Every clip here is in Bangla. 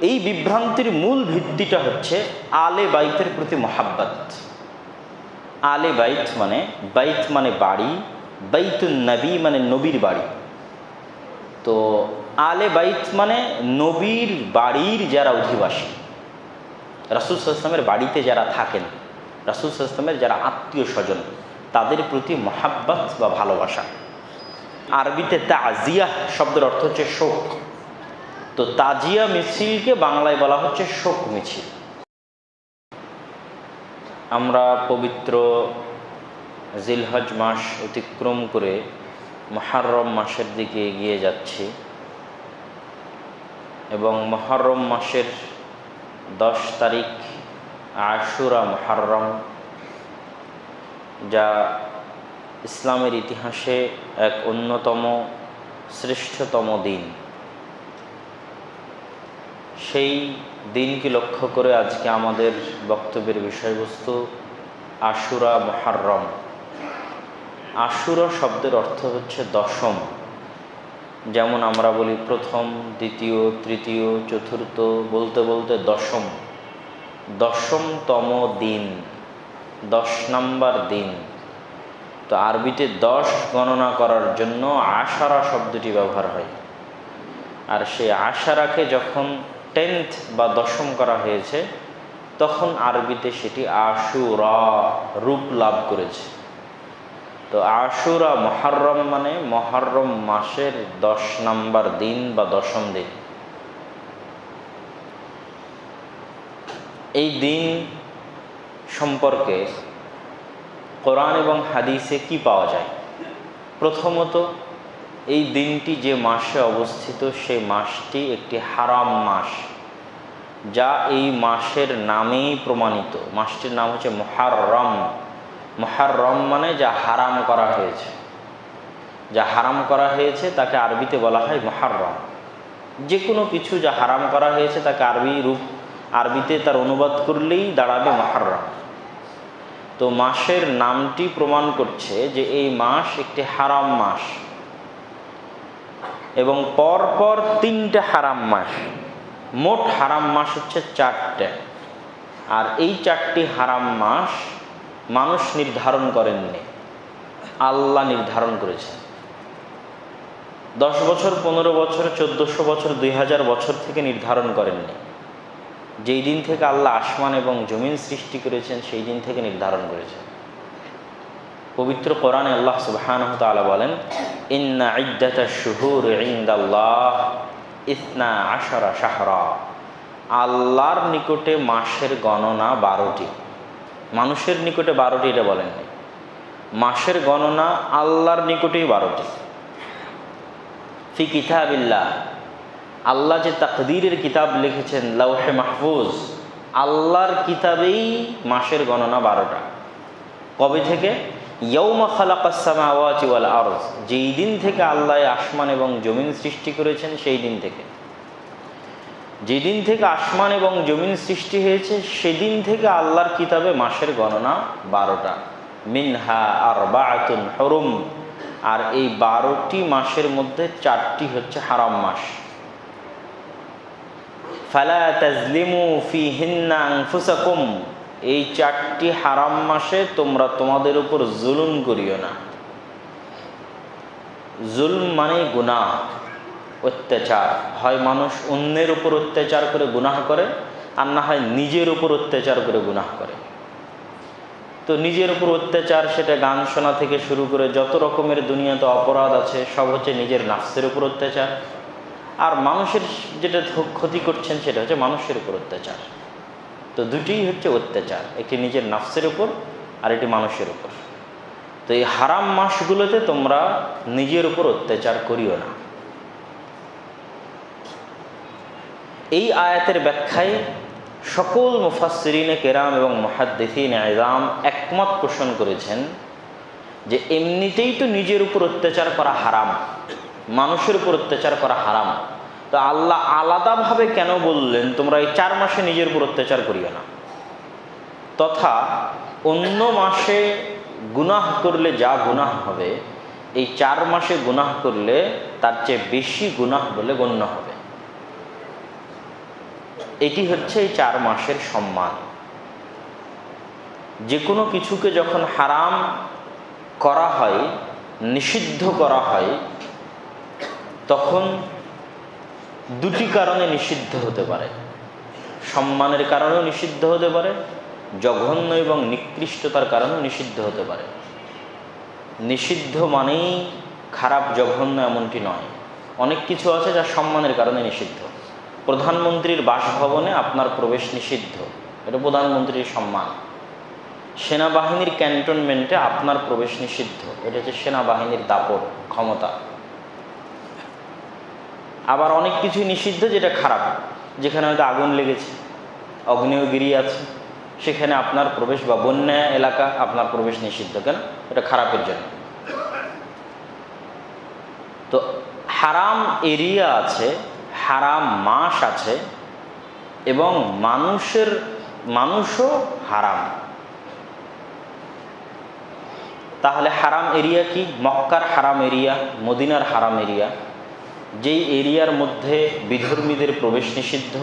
এই বিভ্রান্তির মূল ভিত্তিটা হচ্ছে আলে বাইতের প্রতি মহাব্বত। আলে বাইত মানে বাড়ি, বাইতুন নবী মানে নবীর বাড়ি। তো আলে বাইত মানে নবীর বাড়ির যারা অধিবাসী, রাসূল সাল্লাল্লাহু আলাইহি ওয়াসাল্লামের বাড়িতে যারা থাকেন, রাসূল সাল্লাল্লাহু আলাইহি ওয়াসাল্লামের যারা আত্মীয় স্বজন, তাদের প্রতি মহাব্বত বা ভালোবাসা। আরবিতে তাজিয়া শব্দের অর্থ হচ্ছে শোক। তো তাজিয়া মিছিলকে বাংলায় বলা হচ্ছে শোক মিছিল। আমরা পবিত্র জিলহজ মাস অতিক্রম করে মুহররম মাসের দিকে এগিয়ে যাচ্ছি এবং মুহররম মাসের 10 তারিখ আশুরা মুহররম, যা ইসলামের ইতিহাসে এক অন্যতম শ্রেষ্ঠতম দিন। সেই দিনকে লক্ষ্য করে আজকে আমাদের বক্তব্যের বিষয়বস্তু আশুরা মুহররম। আশুরা শব্দের অর্থ হচ্ছে দশম। যেমন আমরা বলি প্রথম, দ্বিতীয়, তৃতীয়, চতুর্থ, বলতে বলতে দশম, দশমতম দিন, 10 নম্বর দিন। তো আরবিতে 10 গণনা করার জন্য আশারা শব্দটি ব্যবহার হয়। আর সেই আশারাকে যখন 10th বা দশম করা হয়েছে, তখন আরবিতে সেটি আশুরা রূপ লাভ করেছে। তো আশুরা মুহররম মানে মুহররম মাসের 10 নম্বর দিন বা দশম দিন। এই দিন সম্পর্কে কোরআন এবং হাদিসে কি পাওয়া যায়? প্রথমত, এই দিনটি যে মাসে অবস্থিত সেই মাসটি একটি হারাম মাস, যা এই মাসের নামেই প্রমাণিত। মাসটির নাম হচ্ছে মুহররম। মুহররম মানে যা হারাম করা হয়েছে। যা হারাম করা হয়েছে তাকে আরবিতে বলা হয় মুহররম। যে কোনো কিছু যা হারাম করা হয়েছে তাকে আরবিতে তার অনুবাদ করলেই দাঁড়াবে মুহররম। তো মাসের নামটি প্রমাণ করছে যে এই মাস একটি হারাম মাস এবং পরপর 3টে হারাম মাস। মোট হারাম মাস হচ্ছে 4টে। আর এই 4টি হারাম মাস মানুষ নির্ধারণ করেননি, আল্লাহ নির্ধারণ করেছেন। 10 বছর, 15 বছর, 1400 বছর, 2000 বছর থেকে নির্ধারণ করেননি। যেই দিন থেকে আল্লাহ আসমান এবং জমিন সৃষ্টি করেছেন সেই দিন থেকে নির্ধারণ করেছেন। পবিত্র কোরআনে আল্লাহ সুবহানাহু ওয়া তাআলা বলেন, ইন্না ইদ্দাতাশ শুহুর ইনদাল্লাহ 12 শাহরা। আল্লাহর নিকটে মাসের গণনা 12টি। মানুষের নিকটে 12টি এটা বলেননি, মাসের গণনা আল্লাহর নিকটেই 12টি। ফি কিতাবিল্লাহ, আল্লাহ যে তাকদীরের কিতাব লিখেছেন লাওহে মাহফুজ, আল্লাহর কিতাবেই মাসের গণনা 12টা। কবে থেকে? ইয়াউমা খালাকাস সামাওয়াতি ওয়াল আরদ, যেই দিন থেকে আল্লাহ আসমান এবং জমিন সৃষ্টি করেছেন সেই দিন থেকে। যেদিন থেকে আসমান এবং জমিন সৃষ্টি হয়েছে সেদিন থেকে আল্লাহর কিতাবে মাসের গণনা 12টা। মিনহা আরবাআতুন হুরুম, আর এই 12টি মাসের মধ্যে 4টি হচ্ছে হারাম মাস। ফালা তাজলিমু ফিহিন্না আনফুসাকুম, এই 4টি হারাম মাসে তোমরা তোমাদের উপর জুলুম করিও না। জুলম মানে গুনাহ, অত্যাচার। হয় মানুষ অন্যের উপর অত্যাচার করে গুনাহ করে, আর না হয় নিজের উপর অত্যাচার করে গুনাহ করে। তো নিজের উপর অত্যাচার, সেটা গান শোনা থেকে শুরু করে যত রকমের দুনিয়াতে অপরাধ আছে সব হচ্ছে নিজের নাফসের উপর অত্যাচার। আর মানুষের যেটা ক্ষতি করছেন সেটা হচ্ছে মানুষের উপর অত্যাচার। তো দুটিই হচ্ছে অত্যাচার, একটি নিজের নাফসের উপর আর একটি মানুষের উপর। তো এই হারাম মাসগুলোতে তোমরা নিজের উপর অত্যাচার করিও না। এই আয়াতের ব্যাখ্যায় সকল মুফাসসিরিনে কেরাম এবং মুহাদ্দিসিনে ইজাম একমত পোষণ করেছেন যে এমনিতেই তো নিজের উপর অত্যাচার করা হারাম, মানুষের উপর অত্যাচার করা হারাম। তো আল্লাহ আলাদাভাবে কেন বললেন তোমরা এই 4 মাসে নিজের উপর অত্যাচার করিও না? তথা অন্য মাসে গুনাহ করলে যা গুনাহ হবে, এই 4 মাসে গুনাহ করলে তার চেয়ে বেশি গুনাহ বলে গণ্য হবে। এটি হচ্ছে এই 4 মাসের সম্মান। যে কোনো কিছুকে যখন হারাম করা হয়, নিষিদ্ধ করা হয়, তখন দুটি কারণে নিষিদ্ধ হতে পারে। সম্মানের কারণেও নিষিদ্ধ হতে পারে, জঘন্য এবং নিকৃষ্টতার কারণেও নিষিদ্ধ হতে পারে। নিষিদ্ধ মানেই খারাপ, জঘন্য এমনটি নয়। অনেক কিছু আছে যা সম্মানের কারণে নিষিদ্ধ। প্রধানমন্ত্রীর বাসভবনে আপনার প্রবেশ নিষিদ্ধ, এটা প্রধানমন্ত্রীর সম্মান। সেনাবাহিনীর ক্যান্টনমেন্টে আপনার প্রবেশ নিষিদ্ধ, এটা হচ্ছে সেনাবাহিনীর দাপট, ক্ষমতা। আবার অনেক কিছুই নিষিদ্ধ যেটা খারাপ, যেখানে হয়তো আগুন লেগেছে, অগ্নেয়গিরি আছে, সেখানে আপনার প্রবেশ, বা বন্যা এলাকা, আপনার প্রবেশ নিষিদ্ধ। কেন? এটা খারাপের জন্য। তো হারাম এরিয়া আছে, হারাম মাস আছে, এবং মানুষও হারাম। তাহলে হারাম এরিয়া কি? মক্কার হারাম এরিয়া, মদিনার হারাম এরিয়া, যেই এরিয়ার মধ্যে বিধর্মীদের প্রবেশ নিষিদ্ধ,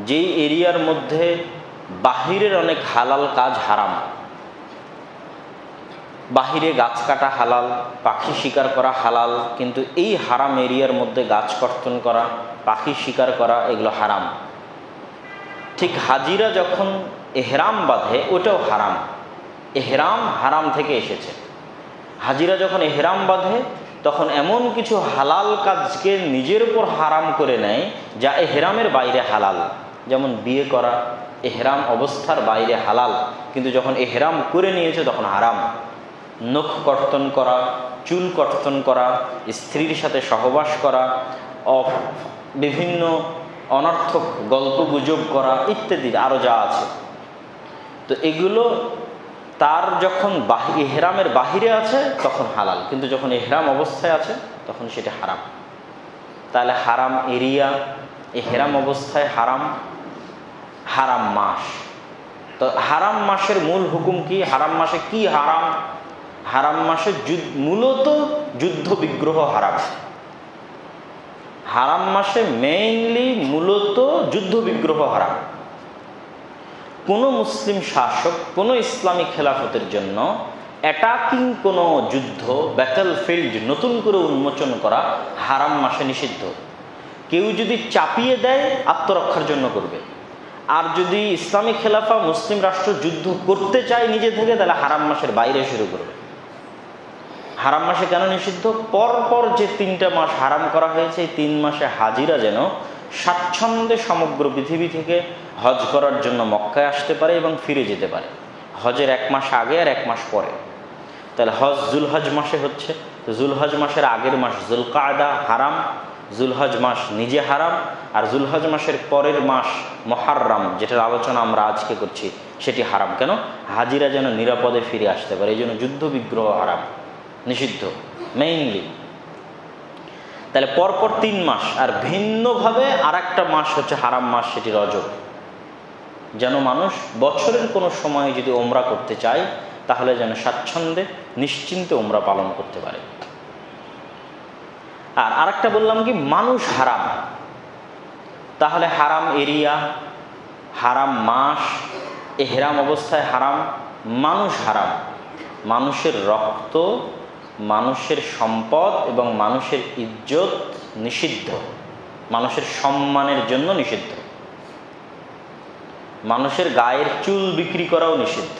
যেই এরিয়ার মধ্যে বাহিরের অনেক হালাল কাজ হারাম। বাহিরে গাছ কাটা হালাল, পাখি শিকার করা হালাল, কিন্তু এই হারাম এরিয়ার মধ্যে গাছ কর্তন করা, পাখি শিকার করা, এগুলো হারাম। ঠিক হাজিরা যখন এহরাম বাঁধে, ওটাও হারাম। এহরাম হারাম থেকে এসেছে। হাজিরা যখন এহরাম বাঁধে, তখন এমন কিছু হালাল কাজকে নিজের উপর হারাম করে নেয় যা এহরামের বাইরে হালাল। যেমন বিয়ে করা এহরাম অবস্থার বাইরে হালাল, কিন্তু যখন এহরাম করে নিয়েছে তখন হারাম। নখ কর্তন করা, চুল কর্তন করা, স্ত্রীর সাথে সহবাস করা, বিভিন্ন অনর্থক গল্প গুজব করা ইত্যাদি আরও যা আছে, তো এগুলো তার যখন এহরামের বাহিরে আছে তখন হালাল, কিন্তু যখন এহরাম অবস্থায় আছে তখন সেটা হারাম। তাহলে হারাম এরিয়া, এহরাম অবস্থায় হারাম, হারাম মাস। তো হারাম মাসের মূল হুকুম কি? হারাম মাসে কি হারাম? হারাম মাসে মূলত যুদ্ধ বিগ্রহ হারাম। হারাম মাসে মেইনলি মূলত যুদ্ধ বিগ্রহ হারাম। কোনো মুসলিম শাসক কোনো ইসলামী খেলাফতের জন্য অ্যাটাকিং কোনো যুদ্ধ, ব্যাটল ফিল্ড নতুন করে উন্মোচন করা হারাম মাসে নিষিদ্ধ। কেউ যদি চাপিয়ে দেয় আত্মরক্ষার জন্য করবে, আর যদি ইসলামী খেলাফা মুসলিম রাষ্ট্র যুদ্ধ করতে চায় নিজে থেকে, তাহলে হারাম মাসের বাইরে শুরু করবে। হারাম মাসে কেন নিষিদ্ধ? পরপর যে 3টা মাস হারাম করা হয়েছে, এই 3 মাসে হাজিরা যেন স্বাচ্ছন্দ্যে সমগ্র পৃথিবী থেকে হজ করার জন্য মক্কায় আসতে পারে এবং ফিরে যেতে পারে। হজের 1 মাস আগে আর 1 মাস পরে। তাহলে হজ জুলহজ মাসে হচ্ছে, তো জুলহজ মাসের আগের মাস জুলকাদা হারাম, জুলহজ মাস নিজে হারাম, আর জুলহজ মাসের পরের মাস মুহররম, যেটার আলোচনা আমরা আজকে করছি, সেটি হারাম। কেন? হাজিরা যেন নিরাপদে ফিরে আসতে পারে, এই জন্য যুদ্ধ বিগ্রহ হারাম, নিষিদ্ধ মেইনলি। তাহলে পরপর 3 মাস, আর ভিন্নভাবে আর একটা মাস হচ্ছে হারাম মাস, সেটি রজব। যেন মানুষ বছরের কোনো সময় যদি ওমরা করতে চায়, তাহলে যেন স্বাচ্ছন্দ্যে নিশ্চিন্তে ওমরা পালন করতে পারে। আর আরেকটা বললাম কি, মানুষ হারাম। তাহলে হারাম এরিয়া, হারাম মাস, এহরাম অবস্থায় হারাম, মানুষ হারাম। মানুষের রক্ত, মানুষের সম্পদ এবং মানুষের ইজ্জত নিষিদ্ধ, মানুষের সম্মানের জন্য নিষিদ্ধ। মানুষের গায়ের চুল বিক্রি করাও নিষিদ্ধ,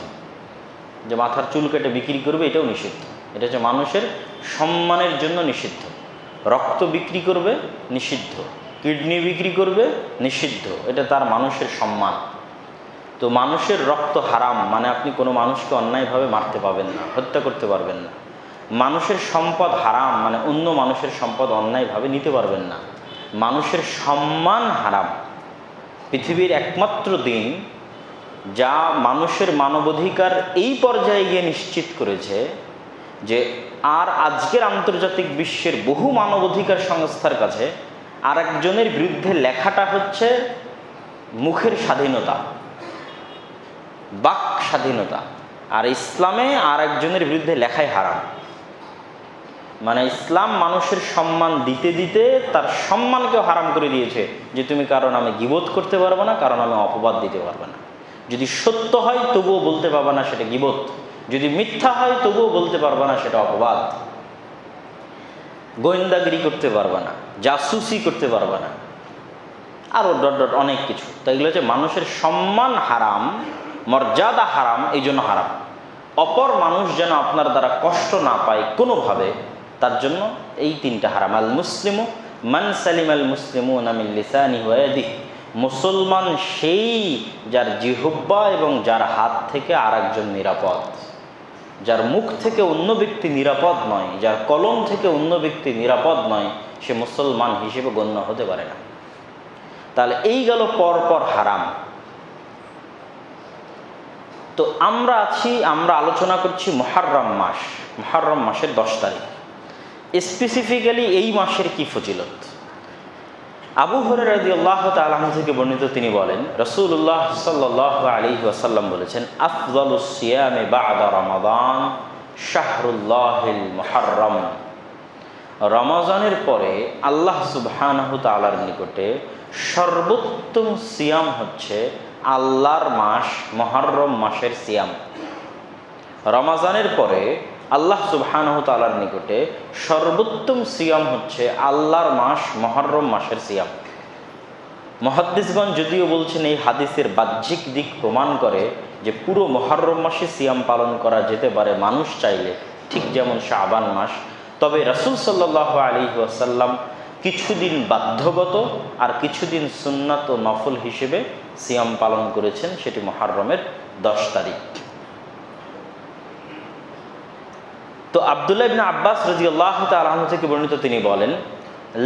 যে মাথার চুল কেটে বিক্রি করবে এটাও নিষিদ্ধ। এটা হচ্ছে মানুষের সম্মানের জন্য নিষিদ্ধ। রক্ত বিক্রি করবে নিষিদ্ধ, কিডনি বিক্রি করবে নিষিদ্ধ, এটা তার মানুষের সম্মান। তো মানুষের রক্ত হারাম মানে আপনি কোনো মানুষকে অন্যায়ভাবে মারতে পাবেন না, হত্যা করতে পারবেন না। মানুষের সম্পদ হারাম মানে অন্য মানুষের সম্পদ অন্যায়ভাবে নিতে পারবেন না। মানুষের সম্মান হারাম। পৃথিবীর একমাত্র দিন যা মানুষের মানবাধিকার এই পর্যায়ে গিয়ে নিশ্চিত করেছে যে আর আজকের আন্তর্জাতিক বিশ্বের বহু মানবাধিকার সংস্থার কাছে আরেকজনের বিরুদ্ধে লেখাটা হচ্ছে মুখের স্বাধীনতা, বাক স্বাধীনতা, আর ইসলামে আরেকজনের বিরুদ্ধে লেখাই হারাম। মানে ইসলাম মানুষের সম্মান দিতে দিতে তার সম্মানকেও হারাম করে দিয়েছে, যে তুমি কারণ আমি গীবত করতে পারবে না, কারণ আমি অপবাদ দিতে পারবে না। যদি সত্য হয় তবুও বলতে পারবে না সেটা গীবত, যদি মিথ্যা হয় তবুও বলতে পারবে না সেটা অপবাদ। গোয়েন্দাগিরি করতে পারবে না, জাসুসি করতে পারবে না, আরও ডট ডট অনেক কিছু। তাই এগুলো হচ্ছে মানুষের সম্মান হারাম, মর্যাদা হারাম, এই জন্য হারাম। অপর মানুষ যেন আপনার দ্বারা কষ্ট না পায় কোনোভাবে, তার জন্য এই তিনটা হারাম। আল মুসলিমু মান সালিম আল মুসলিমুনা মিন লিসানিহি ওয়া ইয়াদিহি, মুসলমান সেই যার জিহ্বা এবং যার হাত থেকে আরেকজন নিরাপদ। যার মুখ থেকে অন্য ব্যক্তি নিরাপদ নয়, যার কলম থেকে অন্য ব্যক্তি নিরাপদ নয়, সে মুসলমান হিসেবে গণ্য হতে পারে না। তাহলে এই গেল পরপর হারাম। তো আমরা আলোচনা করছি মুহররম মাস, মুহররম মাসের 10 তারিখ। স্পেসিফিক্যালি এই মাসের কি ফজিলত? আবু হুরায়রা রাদিয়াল্লাহু তাআলা আনহু থেকে বর্ণিত, তিনি বলেন রাসূলুল্লাহ সাল্লাল্লাহু আলাইহি ওয়াসাল্লাম বলেছেন, আফযালুস সিয়ামি বা'দা রমাদান শাহরুল্লাহিল মুহররম। রমজানের পরে আল্লাহ সুবহানাহু তাআলার নিকটে সর্বোত্তম সিয়াম হচ্ছে আল্লাহর মাস মুহররম মাসের সিয়াম। রমজানের পরে আল্লাহ সুবহানাহু তাআলার নিকটে সর্বোত্তম সিয়াম হচ্ছে আল্লাহর মাস মুহররম মাসের সিয়াম। মুহাদ্দিসগণ যদিও বলছেন এই হাদিসের বাহ্যিক দিক প্রমাণ করে যে পুরো মুহররম মাসে সিয়াম পালন করা যেতে পারে মানুষ চাইলে, ঠিক যেমন শাবান মাস। তবে রাসূল সাল্লাল্লাহু আলাইহি ওয়াসাল্লাম কিছুদিন বাধ্যগত আর কিছুদিন সুন্নাত ও নফল হিসেবে সিয়াম পালন করেছেন, সেটি মুহররমের 10 তারিখ। তো আব্দুল্লাহ ইবনে আব্বাস রাদিয়াল্লাহু তাআলা আনহু থেকে বর্ণিত, তিনি বলেন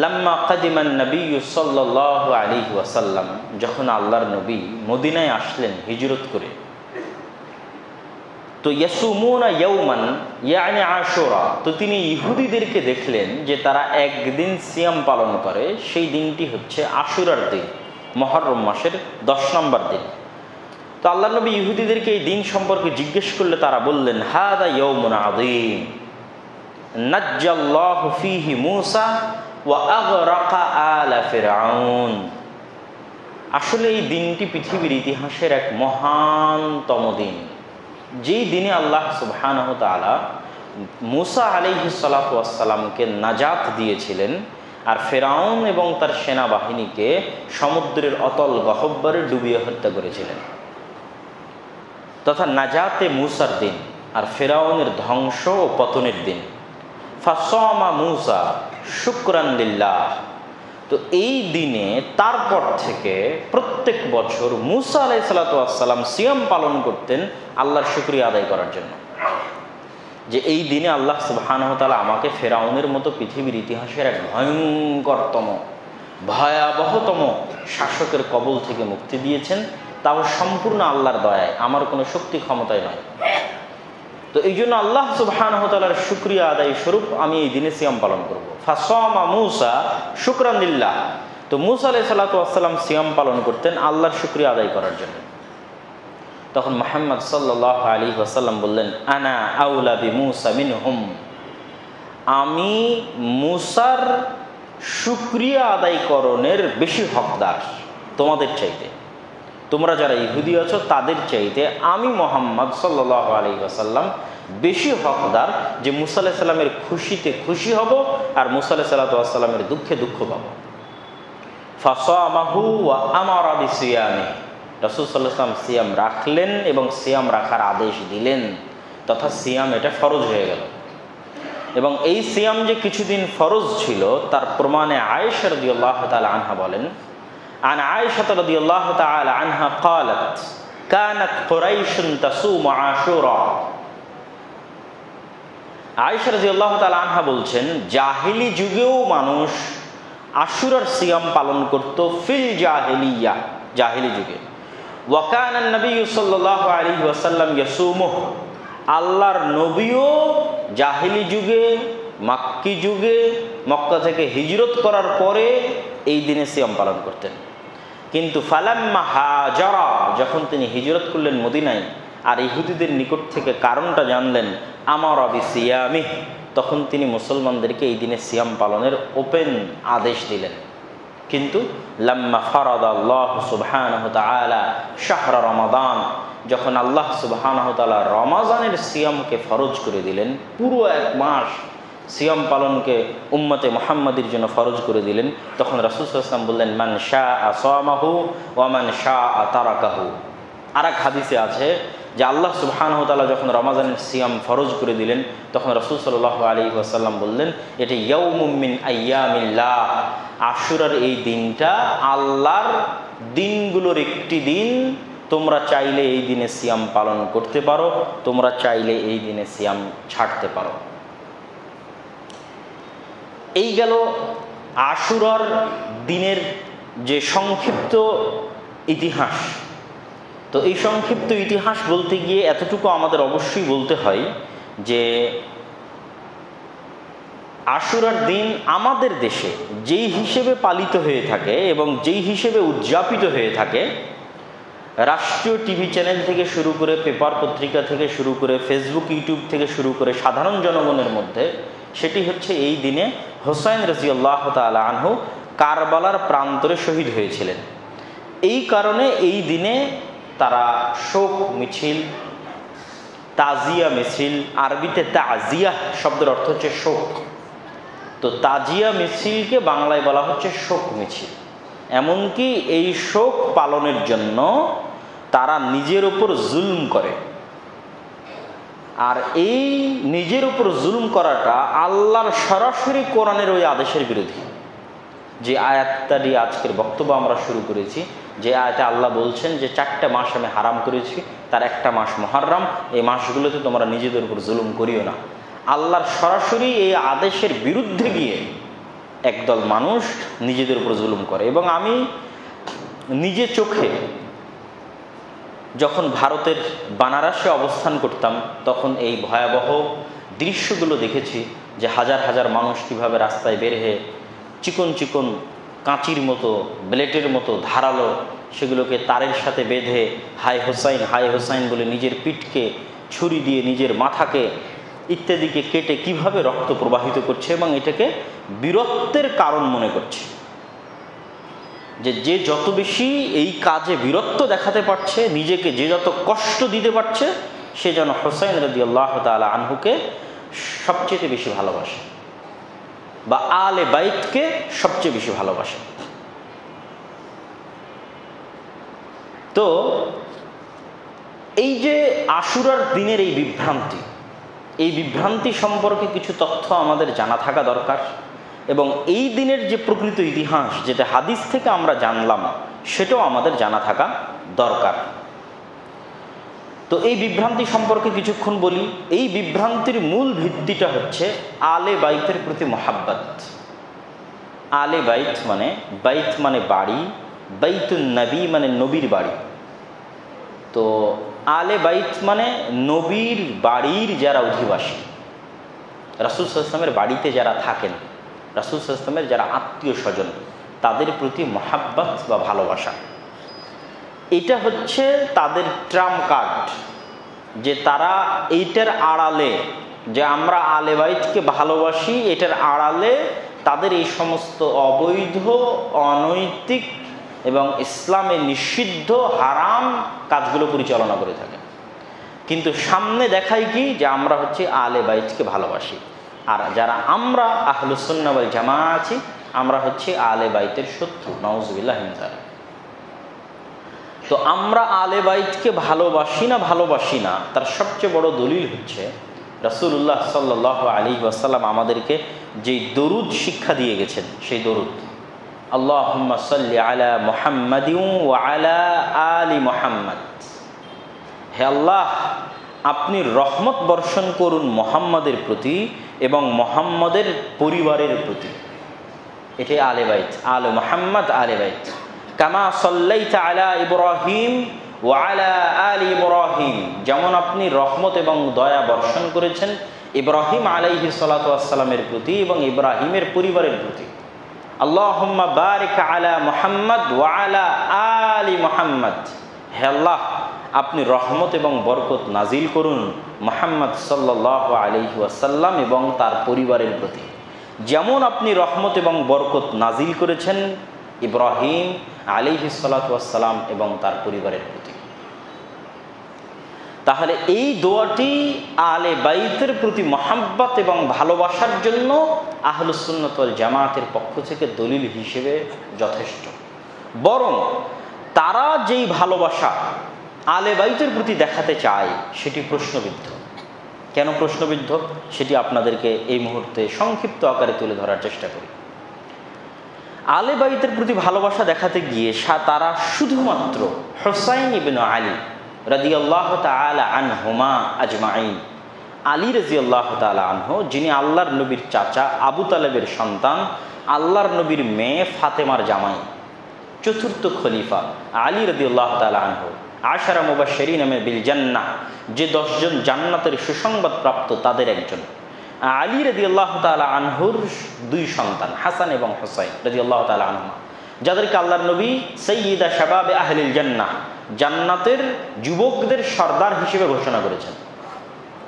লাম্মা কাদিমান নবিয়্যু সাল্লাল্লাহু আলাইহি ওয়াসাল্লাম, যখন আল্লাহর নবী মদিনায় আসলেন হিজরত করে, তো ইয়াসুমুনা ইয়াওমান ইয়ানি আশুরা, তো তিনি ইহুদিদেরকে দেখলেন যে তারা একদিন সিয়াম পালন করে, সেই দিনটি হচ্ছে আশুরার দিন, মুহররম মাসের 10 নম্বর দিন। তো আল্লাহ নবী ইহুদিদেরকে এই দিন সম্পর্কে জিজ্ঞেস করলে তারা বললেন, হাদা ইয়াউমুন আযীম নাজ্জাল্লাহু ফীহি মূসা ওয়া আগরাকা আলা ফিরআউন। আসলে এই দিনটি পৃথিবীর ইতিহাসের এক মহানতম দিন, যেই দিনে আল্লাহ সুবহানাহু তাআলা মূসা আলাইহিস সালাতু ওয়াস সালামকে নাজাত দিয়েছিলেন, আর ফিরআউন এবং তার সেনাবাহিনীকে সমুদ্রের অতল গহ্বরে ডুবিয়ে হত্যা করেছিলেন। তথা নাজাতে মূসার দিন আর ফিরআউনের ধ্বংস ও পতনের দিন। ফাসামা মূসা শুকরান লিল্লাহ। তো এই দিনে তারপর থেকে প্রত্যেক বছর মূসা আলাইহিস সালাতু ওয়াস সালাম সিয়াম পালন করতেন আল্লাহর শুকরিয়া আদায় করার জন্য, যে এই দিনে আল্লাহ সুবহানাহু ওয়া তাআলা আমাকে ফিরআউনের মতো পৃথিবীর ইতিহাসের এক ভয়ঙ্করতম ভয়াবহতম শাসকের কবল থেকে মুক্তি দিয়েছেন, তাও সম্পূর্ণ আল্লাহর দয়ায়, আমার কোনো শক্তি ক্ষমতায় নয়। তো এই জন্য আল্লাহ সুবহানাহু ওয়া তাআলার শুকরিয়া আদায় স্বরূপ আমি এই দিনে সিয়াম পালন করব। ফাসামা মূসা শুকরান লিল্লাহ। তো মূসা আলাইহিস সালাতু ওয়াস সালাম সিয়াম পালন করতেন আল্লাহর শুকরিয়া আদায় করার জন্য। তখন মুহাম্মদ সাল্লাল্লাহু আলাইহি ওয়াসাল্লাম বললেন, আনা আউলা বিমূসা মিনহুম, আমি মূসার শুকরিয়া আদায়করণের বেশি হকদার তোমাদের চাইতে। তোমরা যারা ইহুদি আছো তাদের চাইতে আমি মুহাম্মদ সাল্লাল্লাহু আলাইহি ওয়াসাল্লাম বেশি হকদার যে মূসা আলাইহিস সালামের খুশিতে খুশি হব আর মূসা আলাইহিস সালাতু ওয়াস সালামের দুঃখে দুঃখ পাবো। ফাসামাহু ওয়া আমারা বিসিয়ামিহি, রাসূল সাল্লাল্লাহু আলাইহি ওয়াসাল্লাম সিয়াম রাখলেন এবং সিয়াম রাখার আদেশ দিলেন, তথা সিয়াম এটা ফরজ হয়ে গেল। এবং এই সিয়াম যে কিছুদিন ফরজ ছিল তার প্রমাণে আয়েশা রাদিয়াল্লাহু তাআলা আনহা বলেন, عن عائشة رضي الله تعالى عنها قالت كانت قريش تصوم عاشوراء। আয়েশা রাদিয়াল্লাহু তাআলা আনহা বলছেন, জাহিলি যুগেও মানুষ আশুরার সিয়াম পালন করত, ফিল জাহিলিয়া, জাহিলি যুগে। ওয়া কানা নবী সাল্লাল্লাহু আলাইহি ওয়াসাল্লাম ইয়াসুমুহু, আল্লাহর নবীও জাহিলি যুগে, মাক্কি যুগে, মক্কা থেকে হিজরত করার পরে এই দিনে সিয়াম পালন করতেন। কিন্তু ফালাম্মা হাজারা, যখন তিনি হিজরত করলেন মদিনায় আর ইহুদিদের নিকট থেকে কারণটা জানলেন, আমারা বিসিয়ামিহি, তখন তিনি মুসলমানদেরকে এই দিনে সিয়াম পালনের ওপেন আদেশ দিলেন। কিন্তু লাম্মা ফারাদাল্লাহু সুবহানাহু ওয়া তাআলা শাহরা রমাদান, যখন আল্লাহ সুবহানাহু ওয়া তাআলা রমাজানের সিয়ামকে ফরজ করে দিলেন, পুরো এক মাস সিয়াম পালনকে উম্মতে মুহাম্মাদির জন্য ফরজ করে দিলেন, তখন রাসূল সাল্লাল্লাহু আলাইহি ওয়াসাল্লাম বললেন, মান শাআ সামাহু ওয়া মান শাআ তারাকাহু। আর এক হাদিসে আছে যে আল্লাহ সুবহানাহু ওয়া তাআলা যখন রমাজানের সিয়াম ফরজ করে দিলেন, তখন রাসূল সাল্লাল্লাহু আলাইহি ওয়াসাল্লাম বললেন, এটা ইয়াউমুম মিন আইয়ামিল্লাহ, আশুরার এই দিনটা আল্লাহর দিনগুলোর একটি দিন। তোমরা চাইলে এই দিনে সিয়াম পালন করতে পারো, তোমরা চাইলে এই দিনে সিয়াম ছাড়তে পারো। এই গেল আশুরার দিনের যে সংক্ষিপ্ত ইতিহাস। তো এই সংক্ষিপ্ত ইতিহাস বলতে গিয়ে এতটুকু আমাদের অবশ্যই বলতে হয় যে আশুরার দিন আমাদের দেশে যেই হিসেবে পালিত হয়ে থাকে এবং যেই হিসেবে উদযাপিত হয়ে থাকে, রাষ্ট্রীয় টিভি চ্যানেল থেকে শুরু করে, পেপার পত্রিকা থেকে শুরু করে, ফেসবুক ইউটিউব থেকে শুরু করে সাধারণ জনগণের মধ্যে, সেটি হচ্ছে এই দিনে হোসাইন রাদিয়াল্লাহু তাআলা আনহু কারবালার প্রান্তরে শহীদ হয়েছিলেন। এই কারণে এই দিনে তারা শোক মিছিল, তাজিয়া মিছিল, আরবিতে তাজিয়া শব্দের অর্থ হচ্ছে শোক, তো তাজিয়া মিছিলকে বাংলায় বলা হচ্ছে শোক মিছিল। এমনকি এই শোক পালনের জন্য তারা নিজের উপর জুলম করে। আর এই নিজের উপর জুলম করাটা আল্লাহর সরাসরি কোরআনের ওই আদেশের বিরোধী। যে আয়াতটা দিয়ে আজকের বক্তব্য আমরা শুরু করেছি, যে আয়াতে আল্লাহ বলছেন যে 4টা মাস আমি হারাম করেছি, তার একটা মাস মুহররম, এই মাসগুলোতে তোমরা নিজেদের উপর জুলুম করিও না। আল্লাহর সরাসরি এই আদেশের বিরুদ্ধে গিয়ে একদল মানুষ নিজেদের উপর জুলুম করে। এবং আমি নিজে চোখে যখন ভারতের বানারসে অবস্থান করতাম, তখন এই ভয়াবহ দৃশ্যগুলো দেখেছি, যে হাজার হাজার মানুষ কীভাবে রাস্তায় বের হয়ে চিকন চিকন কাঁচির মতো, ব্লেটের মতো ধারালো, সেগুলোকে তারের সাথে বেঁধে হাই হোসাইন বলে নিজের পিঠকে ছুরি দিয়ে, নিজের মাথাকে ইত্যাদিকে কেটে কিভাবে রক্ত প্রবাহিত করছে, এবং এটাকে বীরত্বের কারণ মনে করছে। যে যত বেশি এই কাজে বীরত্ব দেখাতে পারছে, নিজেকে যে যত কষ্ট দিতে পারছে, সে যেন হোসাইন রাদিয়াল্লাহু তাআলা আনহুকে সবচেয়ে বেশি ভালোবাসে, বা আলে বাইতকে সবচেয়ে বেশি ভালোবাসে। তো এই যে আশুরার দিনের এই বিভ্রান্তি সম্পর্কে কিছু তথ্য আমাদের জানা থাকা দরকার, এবং এই দিনের যে প্রকৃত ইতিহাস, যেটা হাদিস থেকে আমরা জানলাম, সেটাও আমাদের জানা থাকা দরকার। তো এই বিভ্রান্তি সম্পর্কে কিছুক্ষণ বলি। এই বিভ্রান্তির মূল ভিত্তিটা হচ্ছে আলে বাইতের প্রতি মহাব্বত। আলে বাইত মানে বাড়ি, বাইতুন নবী মানে নবীর বাড়ি। তো আলে বাইত মানে নবীর বাড়ির যারা অধিবাসী, রাসূল সাল্লাল্লাহু আলাইহি ওয়াসাল্লামের বাড়িতে যারা থাকেন, রাসূল সাল্লাল্লাহু আলাইহি ওয়াসাল্লামের যারা আত্মীয় স্বজন, তাদের প্রতি মহাব্বত বা ভালোবাসা। এটা হচ্ছে তাদের ট্রাম্প কার্ড, যে তারা এইটার আড়ালে, যে আমরা আলে বাইতকে ভালোবাসি, এটার আড়ালে তাদের এই সমস্ত অবৈধ, অনৈতিক এবং ইসলামে নিষিদ্ধ হারাম কাজগুলো পরিচালনা করে থাকে। কিন্তু সামনে দেখায় কি, যে আমরা হচ্ছে আলে বাইতকে ভালোবাসি, আর যারা আমরা আহলুস সুন্নাহ ওয়াল জামাআহ আছি, আমরা হচ্ছে আলে বাইতের শত্রু, নাউযুবিল্লাহি মিন যালিক। তো আমরা আলে বাইতকে ভালোবাসি না, তার সবচেয়ে বড় দলিল হচ্ছে রাসূলুল্লাহ সাল্লাল্লাহু আলাইহি ওয়াসাল্লাম আমাদেরকে যেই দরুদ শিক্ষা দিয়ে গেছেন, সেই দরুদ, আল্লাহুম্মা সাল্লি আলা মুহাম্মাদিন ওয়া আলা আলি মুহাম্মাদ। হে আল্লাহ, আপনি রহমত বর্ষণ করুন মুহাম্মাদের প্রতি এবং মুহাম্মাদের পরিবারের প্রতি। এটাই আলে বাইত, আলে মুহাম্মাদ, আলে বাইত। কামা সাল্লাইতা আলা ইব্রাহিম ওয়া আলা আলি ইব্রাহিম, যেমন আপনি রহমত এবং দয়া বর্ষণ করেছেন ইব্রাহিম আলাইহিস সালাতু ওয়াস সালামের প্রতি এবং ইব্রাহিমের পরিবারের প্রতি। আল্লাহুম্মা বারিক আলা মুহাম্মাদ ওয়া আলা আলি মুহাম্মাদ। হে আল্লাহ, আপনি রহমত এবং বরকত নাজিল করুন মুহাম্মদ সাল্লাল্লাহু আলাইহি ওয়াসাল্লাম এবং তার পরিবারের প্রতি, যেমন আপনি রহমত এবং বরকত নাজিল করেছেন ইব্রাহিম আলাইহিস সালাতু ওয়াস সালাম এবং তার পরিবারের প্রতি। তাহলে এই দোয়াটি আলে বাইতের প্রতি মহাব্বত এবং ভালোবাসার জন্য আহলুস সুন্নাত ওয়াল জামাতের পক্ষ থেকে দলিল হিসেবে যথেষ্ট। বরং তারা যেই ভালোবাসা আলে বাইতের প্রতি দেখাতে চায় সেটি প্রশ্নবিদ্ধ। কেন প্রশ্নবিদ্ধ সেটি আপনাদেরকে এই মুহূর্তে সংক্ষিপ্ত আকারে তুলে ধরার চেষ্টা করি। আলে বাইতের প্রতি ভালোবাসা দেখাতে গিয়ে তারা শুধুমাত্র হুসাইন ইবনে আলী রাদিয়াল্লাহু তাআলা আনহুমা আজমাইন, আলী রাদিয়াল্লাহু তাআলা আনহু, যিনি আল্লাহর নবীর চাচা আবু তালেবের সন্তান, আল্লাহর নবীর মেয়ে ফাতেমার জামাই, চতুর্থ খলিফা আলী রাদিয়াল্লাহু তাআলা আনহু, আশারা মুবাশশিরিন বিল জান্নাহ, যে 10 জন জান্নাতের সুসংবাদ প্রাপ্ত তাদের একজন। আলী রাদিয়াল্লাহু তাআলা আনহুর 2 সন্তান হাসান এবং হুসাইন রাদিয়াল্লাহু তাআলা আনহুমা, যাদেরকে আল্লাহর নবী সাইয়্যিদা শাবাবে আহলিল জান্নাহ, জান্নাতের যুবকদের সর্দার হিসেবে ঘোষণা করেছেন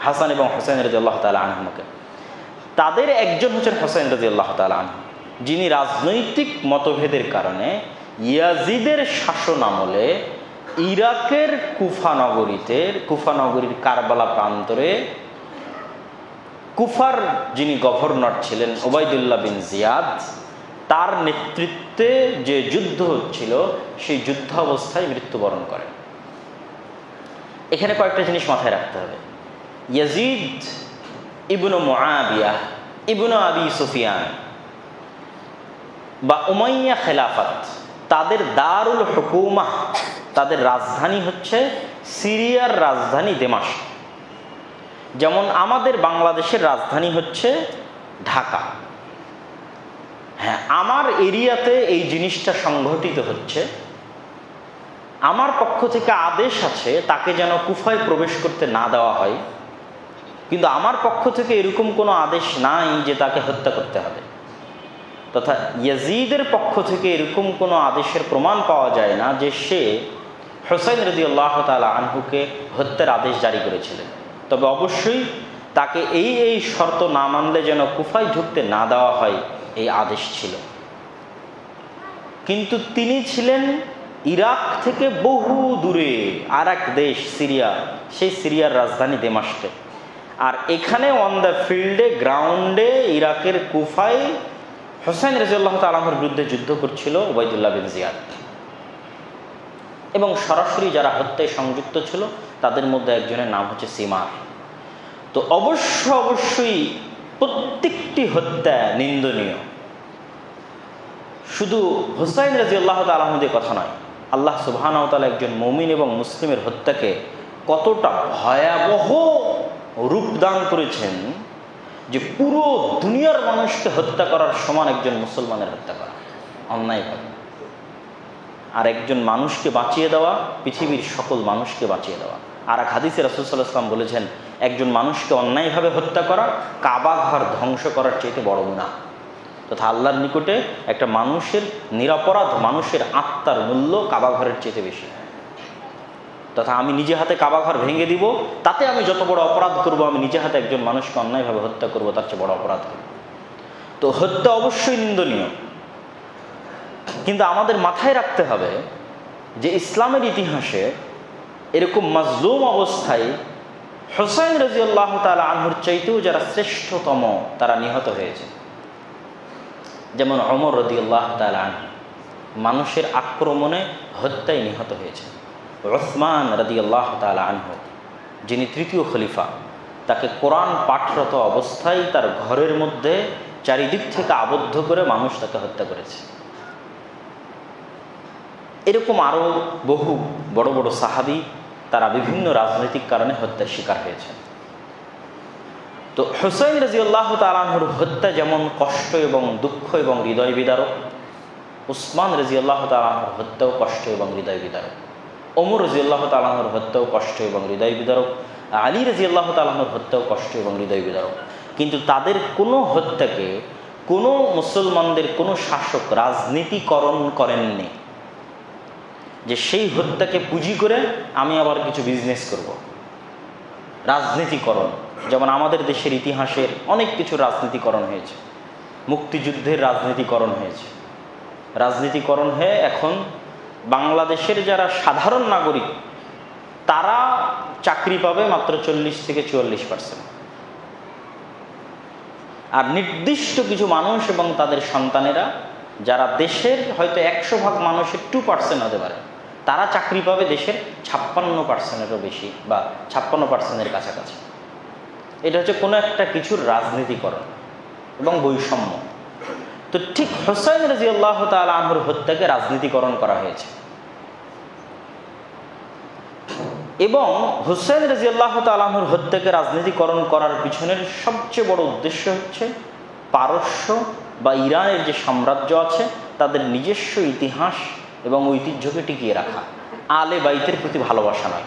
হাসান এবং হুসাইন রাদিয়াল্লাহু তাআলা আনহুমাকে। তাদের একজন হচ্ছেন হুসাইন রাদিয়াল্লাহু তাআলা আনহু, যিনি রাজনৈতিক মতভেদের কারণে ইয়াজিদের শাসন আমলে ইরাকের কুফা নগরীর কারবালা প্রান্তরে কুফার যিনি গভর্নর ছিলেন ওবাইদুল্লাহ বিন জিয়াদ, তার নেতৃত্বে যে যুদ্ধ হচ্ছিল সেই যুদ্ধাবস্থায় মৃত্যুবরণ করেন। এখানে কয়েকটা জিনিস মাথায় রাখতে হবে। ইয়াজিদ ইবনু মুআবিয়া ইবনু আবি সুফিয়ান বা উমাইয়া খেলাফত, তাদের দারুল হুকুমাহ, তাদের রাজধানী হচ্ছে সিরিয়ার রাজধানী দামেস্ক। যেমন আমাদের বাংলাদেশের রাজধানী হচ্ছে ঢাকা। হ্যাঁ, আমার এরিয়াতে এই জিনিসটা সংঘটিত হচ্ছে, আমার পক্ষ থেকে আদেশ আছে তাকে যেন কুফায় প্রবেশ করতে না দেওয়া হয়, কিন্তু আমার পক্ষ থেকে এরকম কোনো আদেশ নাই যে তাকে হত্যা করতে হবে। তথা ইয়াজিদের পক্ষ থেকে এরকম কোনো আদেশের প্রমাণ পাওয়া যায় না যে সে হুসাইন রাদিয়াল্লাহু তাআলা আনহুকে হত্যার আদেশ জারি করেছিলেন। তবে অবশ্যই তাকে এই শর্ত না মানলে যেন কুফায় ঢুকতে না দেওয়া হয় এই আদেশ ছিল। কিন্তু তিনি ছিলেন ইরাক থেকে বহু দূরে আর এক দেশ সিরিয়া, সেই সিরিয়ার রাজধানী দামেস্কে। আর এখানে অন দ্য ফিল্ডে, গ্রাউন্ডে, ইরাকের কুফায় হুসাইন রাদিয়াল্লাহু তাআলা আনহুর বিরুদ্ধে যুদ্ধ করছিল ওবাইদুল্লাহ বিন জিয়াদ, এবং সরাসরি যারা হত্যায় সংযুক্ত ছিল তাদের মধ্যে একজনের নাম হচ্ছে সিমার। তো অবশ্যই প্রত্যেকটি হত্যা নিন্দনীয়। শুধু হুসাইন রাদিয়াল্লাহু তাআলা আনহুদের কথা নয়, আল্লাহ সুবহানাহু ওয়া তাআলা একজন মুমিন এবং মুসলিমের হত্যাকে কতটা ভয়াবহ রূপদান করেছেন যে পুরো দুনিয়ার মানুষকে হত্যা করার সমান একজন মুসলমানের হত্যা করা অন্যায়ভাবে। আর একজন মানুষকে বাঁচিয়ে দেওয়া পৃথিবীর সকল মানুষকে বাঁচিয়ে দেওয়া। আর এক হাদিসে রাসূল সাল্লাল্লাহু আলাইহি ওয়াসাল্লাম বলেছেন, একজন মানুষকে অন্যায়ভাবে হত্যা করা কাবা ঘর ধ্বংস করার চাইতে বড় গুনাহ। তথা আল্লাহর নিকটে একটা মানুষের নিরপরাধ মানুষের আত্মার মূল্য কাবা ঘরের চাইতে বেশি। তথা আমি নিজে হাতে কাবা ঘর ভেঙে দিব, তাতে আমি যত বড় অপরাধ করব, আমি নিজে হাতে একজন মানুষকে অন্যায়ভাবে হত্যা করব তার চেয়ে বড় অপরাধ করব। তো হত্যা অবশ্যই নিন্দনীয়, কিন্তু আমাদের মাথায় রাখতে হবে যে ইসলামের ইতিহাসে এরকম মাজলুম অবস্থায় হুসাইন রাদিয়াল্লাহু তাআলা আনহুর চাইতেও যারা শ্রেষ্ঠতম তারা নিহত হয়েছে। যেমন ওমর রাদিয়াল্লাহু তাআলা আনহু মানুষের আক্রমণে হত্যায় নিহত হয়েছে। উসমান রাদিয়াল্লাহু তাআলা আনহু, যিনি 3য় খলিফা, তাকে কোরআন পাঠরত অবস্থায় তার ঘরের মধ্যে চারিদিক থেকে আবদ্ধ করে মানুষ তাকে হত্যা করেছে। এরকম আরও বহু বড় বড় সাহাবী তারা বিভিন্ন রাজনৈতিক কারণে হত্যার শিকার হয়েছে। তো হুসাইন রাদিয়াল্লাহু তাআলা আনহুর হত্যা যেমন কষ্ট এবং দুঃখ এবং হৃদয় বিদারক, উসমান রাদিয়াল্লাহু তাআলা আনহুর হত্যাও কষ্ট এবং হৃদয় বিদারক, ওমর রাদিয়াল্লাহু তাআলা আনহুর হত্যাও কষ্ট এবং হৃদয় বিদারক, আলী রাদিয়াল্লাহু তাআলা আনহুর হত্যাও কষ্ট এবং হৃদয় বিদারক। কিন্তু তাদের কোনো হত্যাকে কোনো মুসলমানদের কোনো শাসক রাজনীতিকরণ করেননি। যে সেই হত্যাকে পুঁজি করে আমি আবার কিছু বিজনেস করব, রাজনীতিকরণ। যেমন আমাদের দেশের ইতিহাসের অনেক কিছু রাজনীতিকরণ হয়েছে, মুক্তিযুদ্ধের রাজনীতিকরণ হয়েছে। রাজনীতিকরণ হয়ে এখন বাংলাদেশের যারা সাধারণ নাগরিক তারা চাকরি পাবে মাত্র 40 থেকে 44%, আর নির্দিষ্ট কিছু মানুষ এবং তাদের সন্তানেরা, যারা দেশের হয়তো 100 ভাগ মানুষের 2% হতে পারে, তারা চাকরি পাবে দেশের 56%-এরও বেশি বা 56%-এর কাছাকাছি। এটা হচ্ছে কোনো একটা কিছুর রাজনীতিকরণ এবং বৈষম্য। তো ঠিক হুসাইন রাদিয়াল্লাহু তাআলা আনহুর হত্যাকে রাজনীতিকরণ করা হয়েছে, এবং হুসাইন রাদিয়াল্লাহু তাআলা আনহুর হত্যাকে রাজনীতিকরণ করার পিছনের সবচেয়ে বড় উদ্দেশ্য হচ্ছে পারস্য বা ইরানের যে সাম্রাজ্য আছে তাদের নিজস্ব ইতিহাস এবং ঐতিহ্যকে টিকিয়ে রাখা। আলে বাইতের প্রতি ভালোবাসা নয়।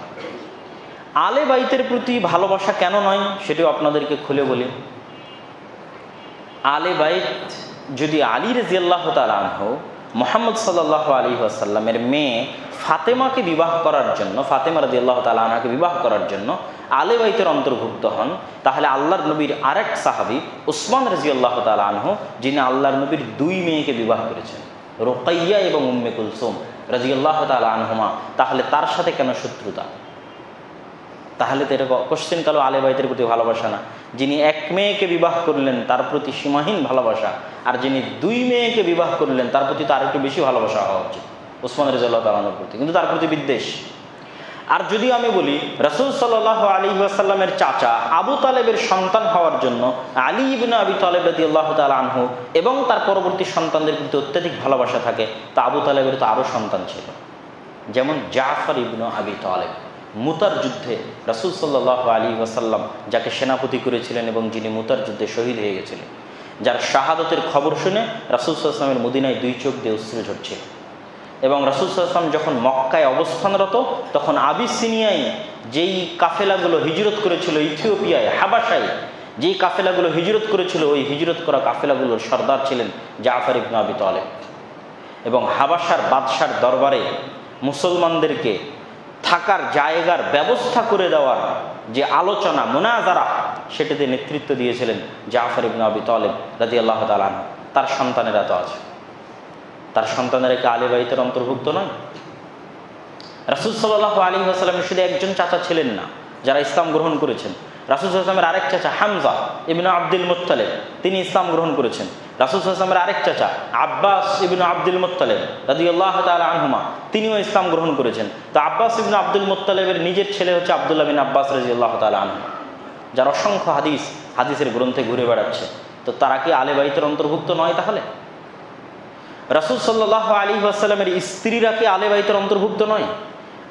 আলে বাইতের প্রতি ভালোবাসা কেন নয় সেটাও আপনাদেরকে খুলে বলি। আলে বাইত যদি আলী রাদিয়াল্লাহু তাআলা আনহু মুহাম্মদ সাল্লাল্লাহু আলাইহি ওয়াসাল্লামের মেয়ে ফাতেমাকে বিবাহ করার জন্য, ফাতেমা রাদিয়াল্লাহু তাআলা আনহাকে বিবাহ করার জন্য আলে বাইতের অন্তর্ভুক্ত হন, তাহলে আল্লাহর নবীর আরেক সাহাবী উসমান রাদিয়াল্লাহু তাআলা আনহু, যিনি আল্লাহর নবীর 2 মেয়েকে বিবাহ করেছেন, রুকাইয়া এবং উম্মে কুলসুম রাদিয়াল্লাহু তাআলা আনহুমা, তাহলে তার সাথে কেন শত্রুতা? তাহলে তো এটা কোশ্চেন কালো আলে বাইতের প্রতি ভালোবাসা না। যিনি 1 মেয়েকে বিবাহ করলেন তার প্রতি সীমাহীন ভালোবাসা, আর যিনি 2 মেয়েকে বিবাহ করলেন তার প্রতি তো আরেকটু বেশি ভালোবাসা হওয়া উচিত ওসমান রাদিয়াল্লাহু তাআলা আনহুর প্রতি, কিন্তু তার প্রতি বিদ্বেষ। আর যদি আমি বলি রাসূল সাল্লাল্লাহু আলাইহি ওয়াসাল্লামের চাচা আবু তালেবের সন্তান হওয়ার জন্য আলী ইবনে আবি তালেব রাদিয়াল্লাহু তাআলা আনহু এবং তার পরবর্তী সন্তানদের প্রতি অত্যধিক ভালোবাসা থাকে, তা আবু তালেবের তো আরও সন্তান ছিল, যেমন জাফর ইবনে আবি তালেব। মুতার যুদ্ধে রাসূল সাল্লাল্লাহু আলাইহি ওয়াসাল্লাম যাকে সেনাপতি করেছিলেন এবং যিনি মুতার যুদ্ধে শহীদ হয়ে গেছিলেন, যার শাহাদতের খবর শুনে রাসূল সাল্লাল্লাহু আলাইহি ওয়াসাল্লামের মদিনায় 2 চোখ দিয়ে অশ্রু ঝরছিল। এবং রাসূল সাল্লাল্লাহু আলাইহি ওয়াসাল্লাম যখন মক্কায় অবস্থানরত তখন আবিসিনিয়ায় যেই কাফেলাগুলো হিজরত করেছিল, ইথিওপিয়ায় হাবাসায় যেই কাফেলাগুলো হিজরত করেছিল, ওই হিজরত করা কাফেলাগুলোর সর্দার ছিলেন জাফর ইবনে আবি তালেব। এবং হাবাসার বাদশার দরবারে মুসলমানদেরকে থাকার জায়গার ব্যবস্থা করে দেওয়ার যে আলোচনা মুনাজারা, সেটাতে নেতৃত্ব দিয়েছিলেন জাফর ইবনে আবি তালেব রাদিয়াল্লাহু তাআলা আনহু। তার সন্তানেরা তো আছে, তার সন্তানেরা কি আলে বাইতের অন্তর্ভুক্ত নয়? রাসূল সাল্লাল্লাহু আলাইহি ওয়াসাল্লামের শুধু একজন চাচা ছিলেন না যারা ইসলাম গ্রহণ করেছেন। রাসূল সাল্লাল্লাহু আলাইহি ওয়াসাল্লামের আরেক চাচা হামজা ইবনে আব্দুল মুত্তালিব, তিনি ইসলাম গ্রহণ করেছেন। রাসূল সাল্লাল্লাহু আলাইহি ওয়াসাল্লামের আরেক চাচা আব্বাস ইবনে আব্দুল মুত্তালিব রাদিয়াল্লাহু তাআলা আনহুমা, তিনিও ইসলাম গ্রহণ করেছেন। তো আব্বাস ইবনে আব্দুল মুত্তালিবের নিজের ছেলে হচ্ছে আব্দুল্লাহ বিন আব্বাস রাদিয়াল্লাহু তাআলা আনহু, যার অসংখ্য হাদিসের গ্রন্থে ঘুরে বেড়াচ্ছে। তো তারা কি আলে বাইতের অন্তর্ভুক্ত নয়? তাহলে রাসূল সাল্লাল্লাহু আলাইহি ওয়াসাল্লামের স্ত্রীরা কি আলে বাইতের অন্তর্ভুক্ত নয়?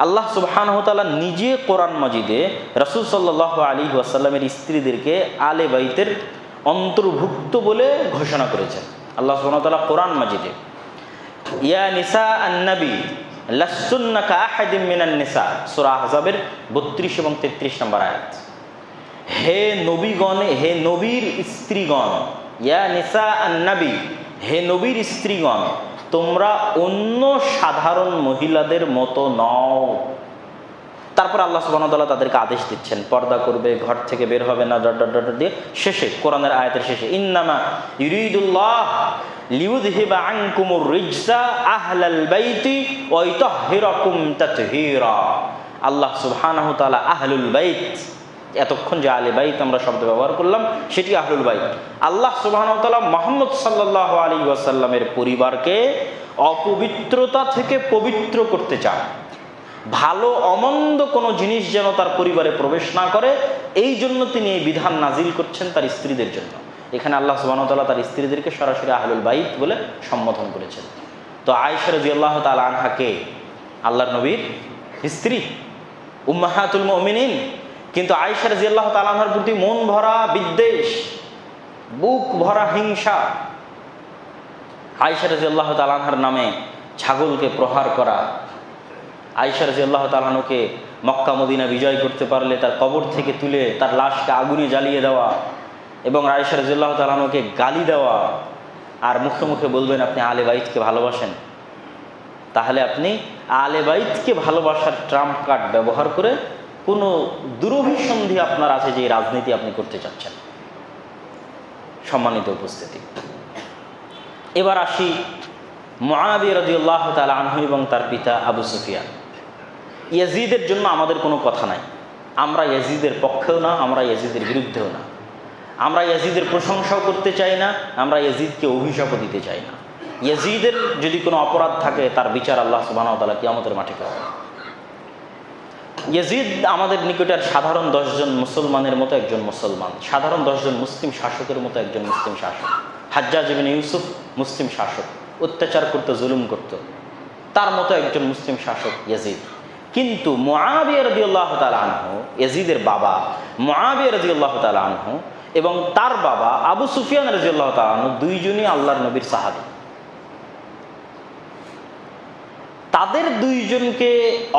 আল্লাহ সুবহানাহু ওয়া তাআলা নিজে কোরআন মাজিদে রাসূল সাল্লাল্লাহু আলাইহি ওয়াসাল্লামের স্ত্রীদেরকে আলে বাইতের অন্তর্ভুক্ত বলে ঘোষণা করেছেন। আল্লাহ সুবহানাহু ওয়া তাআলা কোরআন মাজিদে ইয়া নিসা আন-নবী লাসতুন্না কাআহাদিম মিনান নিসা, সূরা আহজাবের 32 এবং 33 নম্বর আয়াত। হে নবীগণ, হে নবীর স্ত্রীগণ, ইয়া নিসা আন-নবী, হে নবীর স্ত্রীগণ, তোমরা অন্য সাধারণ মহিলাদের মতো নও। তারপর আল্লাহ সুবহানাহু ওয়া তাআলা তাদেরকে আদেশ দিচ্ছেন পর্দা করবে, ঘর থেকে বের হবে না, ডট ডট ডট দিয়ে শেষে কোরআনের আয়াতের শেষে ইন্নামা ইউরিদুল্লাহ লিইউযহিবা আনকুমুর রিজসা আহলাল বাইতি ওয়া ইতাহহিরাকুম তাতহীরা। আল্লাহ সুবহানাহু ওয়া তাআলা আহলুল বাইত, এতক্ষণ যে আলে বাইত আমরা শব্দ ব্যবহার করলাম সেটি আহলুল বাইত। আল্লাহ সুবহানাহু ওয়া তাআলা মুহাম্মদ সাল্লাল্লাহু আলাইহি ওয়াসাল্লামের পরিবারকে অপবিত্রতা থেকে পবিত্র করতে চান। ভালো অমন্দ কোনো জিনিস যেন তার পরিবারে প্রবেশ না করে, এই জন্য তিনি এই বিধান নাজিল করছেন তার স্ত্রীদের জন্য। এখানে আল্লাহ সুবহানাহু ওয়া তাআলা তার স্ত্রীদেরকে সরাসরি আহলুল বাইত বলে সম্বোধন করেছেন। তো আয়েশা রাদিয়াল্লাহু তাআলা আনহা কে? আল্লাহর নবীর স্ত্রী, উম্মাহাতুল মুমিনিন। কিন্তু আয়েশা রাদিয়াল্লাহু তাআলা আনহার প্রতি মন ভরা বিদ্বেষ, বুক ভরা হিংসা, আয়েশা রাদিয়াল্লাহু তাআলা আনহার নামে ছাগলকে প্রহার করা, আয়েশা রাদিয়াল্লাহু তাআলা আনহাকে মক্কা মদিনা বিজয় করতে পারলে তার কবর থেকে তুলে তার লাশকে আগুনে জ্বালিয়ে দেওয়া এবং আয়েশা রাদিয়াল্লাহু তাআলা আনহাকে গালি দেওয়া, আর মুখে মুখে বলবেন আপনি আলে বাইতকে ভালোবাসেন, তাহলে আপনি আলে বাইতকে ভালোবাসার ট্রাম্প কার্ড ব্যবহার করে কোনো দুরভিসন্ধি আপনার আছে যে রাজনীতি আপনি করতে চাচ্ছেন। সম্মানিত উপস্থিতি, এবার আসি মুআবিয়া রাদিয়াল্লাহু তাআলা আনহু এবং তার পিতা আবু সুফিয়ান। ইয়াজিদের জন্য আমাদের কোনো কথা নাই, আমরা ইয়াজিদের পক্ষেও না, আমরা ইয়াজিদের বিরুদ্ধেও না, আমরা ইয়াজিদের প্রশংসাও করতে চাই না, আমরা ইয়াজিদকে অভিশাপও দিতে চাই না। ইয়াজিদের যদি কোনো অপরাধ থাকে তার বিচার আল্লাহ সুবহানাহু ওয়া তাআলা কিয়ামতের মাঠে করবেন। ইয়াজিদ আমাদের নিকটের সাধারণ 10 জন মুসলমানের মতো একজন মুসলমান, সাধারণ 10 জন মুসলিম শাসকের মতো একজন মুসলিম শাসক। হাজ্জাজ ইবনে ইউসুফ মুসলিম শাসক, অত্যাচার করত, জুলুম করত, তার মতো একজন মুসলিম শাসক ইয়াজিদ। কিন্তু মুআবিয়া রাদিয়াল্লাহু তাআলা আনহু, ইয়াজিদের বাবা মুআবিয়া রাদিয়াল্লাহু তাআলা আনহু এবং তার বাবা আবু সুফিয়ান রাদিয়াল্লাহু তাআলা আনহু দুইজনই আল্লাহর নবীর সাহাবী। তাদের দুইজনকে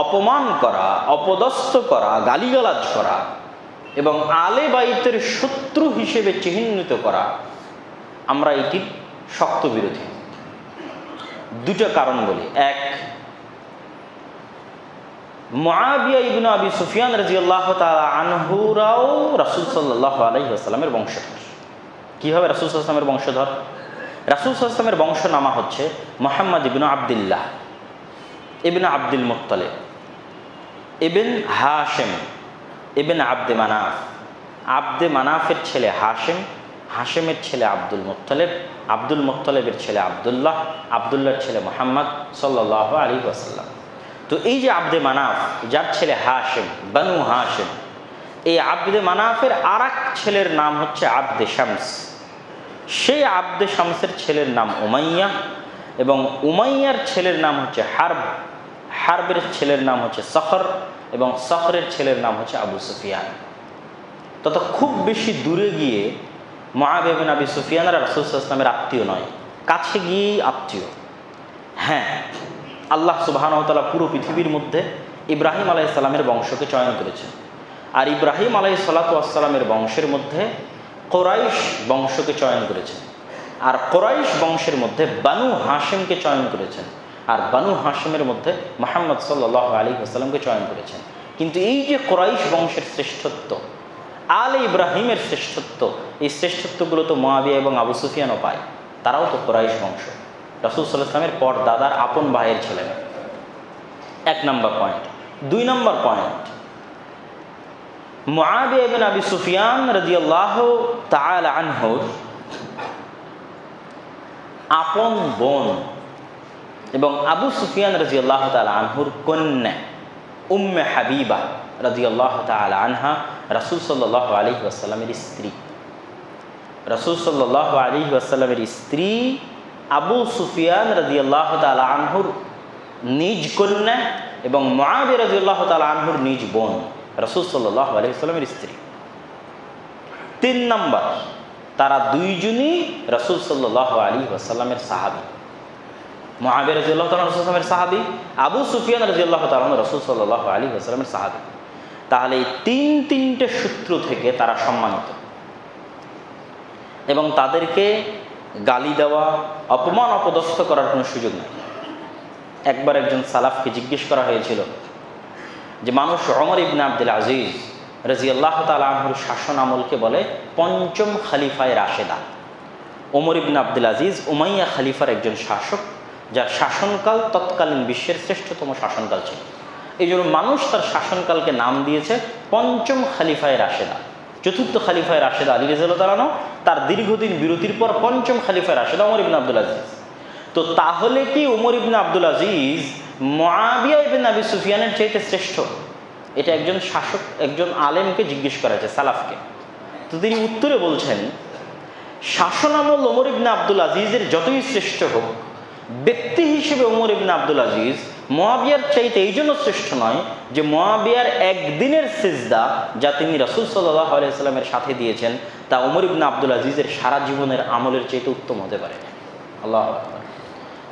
অপমান করা, অপদস্থ করা, গালিগালাজ করা এবং আলে বাইতের শত্রু হিসেবে চিহ্নিত করা, আমরা এটির শক্ত বিরোধী। দুটো কারণ বলি। এক, মুআবিয়া ইবনে আবি সুফিয়ান রাদিয়াল্লাহু তাআলা আনহুরাও রাসূল সাল্লাল্লাহু আলাইহি ওয়াসাল্লামের বংশধর। কিভাবে রাসূল সাল্লাল্লাহু আলাইহি ওয়াসাল্লামের বংশধর? রাসূল সাল্লাল্লাহু আলাইহি ওয়াসাল্লামের বংশনামা হচ্ছে মুহাম্মদ ইবনে আব্দুল্লাহ ইবনে আব্দুল মুত্তালিব ইবন হাশিম ইবন আব্দে মানাফ। আব্দে মানাফের ছেলে হাশিম, হাশিমের ছেলে আব্দুল মুত্তালিব, আব্দুল মুত্তালিবের ছেলে আব্দুল্লাহ, আব্দুল্লাহর ছেলে মুহাম্মদ সাল্লাল্লাহু আলাইহি ওয়াসাল্লাম। তো এই যে আব্দে মানাফ, যার ছেলে হাশিম, বানু হাশিম, এই আব্দে মানাফের আর এক ছেলের নাম হচ্ছে আব্দে শামস। সেই আব্দে শামসের ছেলের নাম উমাইয়া এবং উমাইয়ার ছেলের নাম হচ্ছে হারব, হারবের ছেলের নাম হচ্ছে সখর এবং সখরের ছেলের নাম হচ্ছে আবু সুফিয়ান। তত খুব বেশি দূরে গিয়ে মুআবিয়া ইবনে আবি সুফিয়ান রাসূল সাল্লাল্লাহু আলাইহি ওয়াসাল্লামের আত্মীয় নয়, কাছে গিয়েই আত্মীয়। হ্যাঁ, আল্লাহ সুবহানাহু ওয়া তাআলা পুরো পৃথিবীর মধ্যে ইব্রাহিম আলাইহিস সালামের বংশকে চয়ন করেছেন, আর ইব্রাহিম আলাইহিস সালাতু ওয়াস সালামের বংশের মধ্যে কুরাইশ বংশকে চয়ন করেছেন, আর কুরাইশ বংশের মধ্যে বানু হাশিমকে চয়ন করেছেন, আর বানু হাশিমের মধ্যে মুহাম্মদ সাল্লাল্লাহু আলাইহি ওয়াসাল্লামকে চয়ন করেছেন। কিন্তু এই যে কুরাইশ বংশের শ্রেষ্ঠত্ব, আলে ইব্রাহিমের শ্রেষ্ঠত্ব, এই শ্রেষ্ঠত্বগুলো তো মুআবিয়া এবং আবু সুফিয়ানও পায়, তারাও তো কুরাইশ বংশ, রাসূল সাল্লাল্লাহু আলাইহি ওয়াসাল্লামের পর দাদার আপন ভাইয়ের ছেলেরা। 1 নম্বর পয়েন্ট। 2 নম্বর পয়েন্ট, মুআবিয়া ইবনে আবি সুফিয়ান রাদিয়াল্লাহু তাআলা আনহুর আপন বোন এবং আবু সুফিয়ান রাদিয়াল্লাহু তাআলা আনহুর কন্যা উম্মে হাবিবা রাদিয়াল্লাহু তাআলা আনহা রাসূল সাল্লাল্লাহু আলাইহি ওয়াসাল্লামের স্ত্রী। রাসূল সাল্লাল্লাহু আলাইহি ওয়াসাল্লামের স্ত্রী আবু সুফিয়ান রাদিয়াল্লাহু তাআলা আনহুর নিজ কন্যা এবং মুআবিয়া রাদিয়াল্লাহু তাআলা আনহুর নিজ বোন, রাসূল সাল্লাল্লাহু আলাইহি ওয়াসাল্লামের স্ত্রী। 3 নম্বর, তারা দুইজনই রাসূল সাল্লাল্লাহু আলাইহি ওয়াসাল্লামের সাহাবী। মুআবিয়া রাদিয়াল্লাহু তাআলা রাসূল সাল্লাল্লাহু আলাইহি ওয়াসাল্লামের সাহাবী, আবু সুফিয়ান রাদিয়াল্লাহু তাআলা রাসূল সাল্লাল্লাহু আলাইহি ওয়াসাল্লামের সাহাবী। তাহলে এই তিনটে সূত্র থেকে তারা সম্মানিত এবং তাদেরকে গালি দেওয়া, অপমান অপদস্থ করার কোনো সুযোগ নেই। একবার একজন সালাফকে জিজ্ঞেস করা হয়েছিল যে মানুষ ওমর ইবনে আব্দুল আজিজ রাদিয়াল্লাহু তাআলা আনহুর শাসন আমলকে বলে পঞ্চম খলিফায়ে রাশেদা। ওমর ইবনে আব্দুল আজিজ উমাইয়া খলিফার একজন শাসক, যার শাসনকাল তৎকালীন বিশ্বের শ্রেষ্ঠতম শাসনকাল ছিল। এই জন্য মানুষ তার শাসনকালকে নাম দিয়েছে পঞ্চম খলিফায়ে রাশেদা। চতুর্থ খলিফায়ে রাশেদা আলী রাদিয়াল্লাহু তাআলা আনহু, তার দীর্ঘদিন বিরতির পর পঞ্চম খলিফায়ে রাশেদা ওমর ইবনে আব্দুল আজিজ। তো তাহলে কি ওমর ইবনে আব্দুল আজিজ মুআবিয়া ইবনে আবি সুফিয়ানের চাইতে শ্রেষ্ঠ? এটা একজন শাসক, একজন আলেমকে জিজ্ঞেস করা হয়েছে, সালাফকে। তো তিনি উত্তরে বলছেন, শাসনামল ওমর ইবনে আব্দুল আজিজের যতই শ্রেষ্ঠ হোক, ব্যক্তি হিসেবে ওমর ইবনে আব্দুল আজিজ মুআবিয়ার চাইতে এই জন্য শ্রেষ্ঠ নয় যে মুআবিয়ার একদিনের সিজদা যা তিনি রাসূল সাল্লাল্লাহু আলাইহি ওয়াসাল্লামের সাথে দিয়েছেন তা ওমর ইবনে আব্দুল আজিজের সারা জীবনের আমলের চাইতে উত্তম হতে পারে। আল্লাহু আকবার।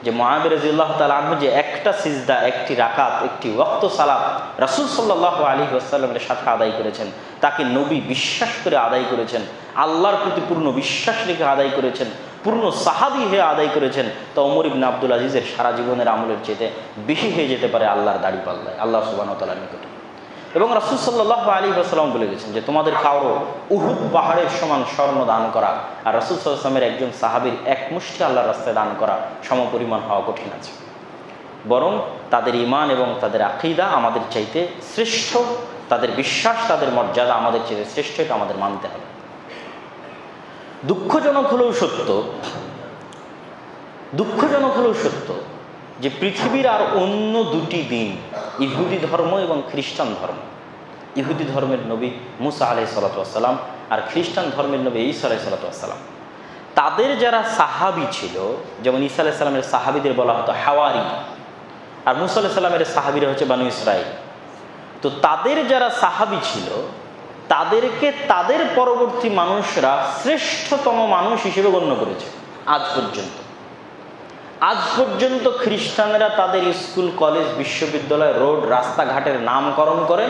যে মুআবিয়া রাদিয়াল্লাহু তাআলা আনহু যে একটা সিজদা, একটি রাকাত, একটি ওয়াক্ত সালাত রাসূল সাল্লাল্লাহু আলাইহি ওয়াসাল্লামের সাথে আদায় করেছেন, তাকে নবী বিশ্বাস করে আদায় করেছেন, আল্লাহর প্রতি পূর্ণ বিশ্বাস রেখে আদায় করেছেন, পূর্ণ সাহাবী হয়ে আদায় করেছেন, তা ওমর ইবনে আব্দুল আজিজের সারা জীবনের আমলের চেয়ে বেশি হয়ে যেতে পারে আল্লাহর দাড়িপাল্লায়, আল্লাহ সুবহানাহু ওয়া তাআলার নিকটে। এবং রাসূল সাল্লাল্লাহু আলাইহি ওয়াসাল্লাম বলে গেছেন যে তোমাদের কারো উহুদ পাহাড়ের সমান স্বর্ণ দান করা আর রাসূল সাল্লাল্লাহু আলাইহি ওয়াসাল্লামের একজন সাহাবীর এক মুষ্টি আল্লাহর রাস্তায় দান করা সমপরিমাণ হওয়া কঠিন আছে। বরং তাদের ঈমান এবং তাদের আকীদা আমাদের চাইতে শ্রেষ্ঠ, তাদের বিশ্বাস, তাদের মর্যাদা আমাদের চাইতে শ্রেষ্ঠ, এটা আমাদের মানতে হবে। দুঃখজনক হলেও সত্য যে পৃথিবীর আর অন্য দুটি দিন, ইহুদি ধর্ম এবং খ্রিস্টান ধর্ম, ইহুদি ধর্মের নবী মুসা আলাইহিস সালাতু ওয়াস সালাম আর খ্রিস্টান ধর্মের নবী ঈসা আলাইহিস সালাতু ওয়াস সালাম, তাদের যারা সাহাবী ছিল, যেমন ঈসা আলাইহিস সালামের সাহাবীদের বলা হতো হাওয়ারি, আর মুসা আলাইহিস সালামের সাহাবীরা হচ্ছে বানু ইসরাঈল। তো তাদের যারা সাহাবী ছিল তাদেরকে তাদের পরবর্তী মানুষরা শ্রেষ্ঠতম মানুষ হিসেবে গণ্য করেছে। আজ পর্যন্ত খ্রিস্টানরা তাদের স্কুল, কলেজ, বিশ্ববিদ্যালয়, রোড, রাস্তাঘাটের নামকরণ করে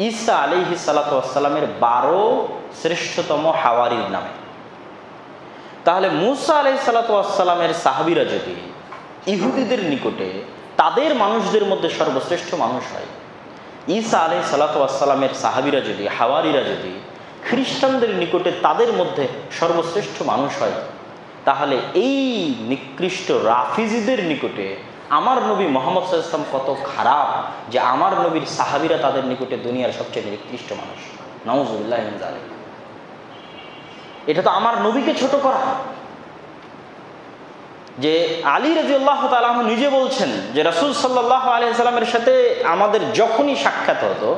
ঈসা আলাইহিস সালাতু ওয়াস সালামের 12 শ্রেষ্ঠতম হাওয়ারির নামে। তাহলে মুসা আলাইহিস সালাতু ওয়াস সালামের সাহাবীরা যদি ইহুদিদের নিকটে তাদের মানুষদের মধ্যে সর্বশ্রেষ্ঠ মানুষ হয়, ঈসা আলাইহিস সালাতু ওয়াস সালামের সাহাবীরা যদি, হাওয়ারিরা যদি খ্রিস্টানদের নিকটে তাদের মধ্যে সর্বশ্রেষ্ঠ মানুষ হয়, তাহলে এই নিকৃষ্ট রাফিজিদের নিকটে আমার নবী মুহাম্মদ সাল্লাল্লাহু আলাইহি ওয়াসাল্লাম কত খারাপ যে আমার নবীর সাহাবীরা তাদের নিকটে দুনিয়ার সবচেয়ে নিকৃষ্ট মানুষ। নাউযুবিল্লাহি মিন যালিক। এটা তো আমার নবীকে ছোট করা। যে আলী রাদিয়াল্লাহু তাআলা আনহু নিজে বলছেন যে রাসূল সাল্লাল্লাহু আলাইহি ওয়াসাল্লামের সাথে আমাদের যখনই সাক্ষাৎ হতো,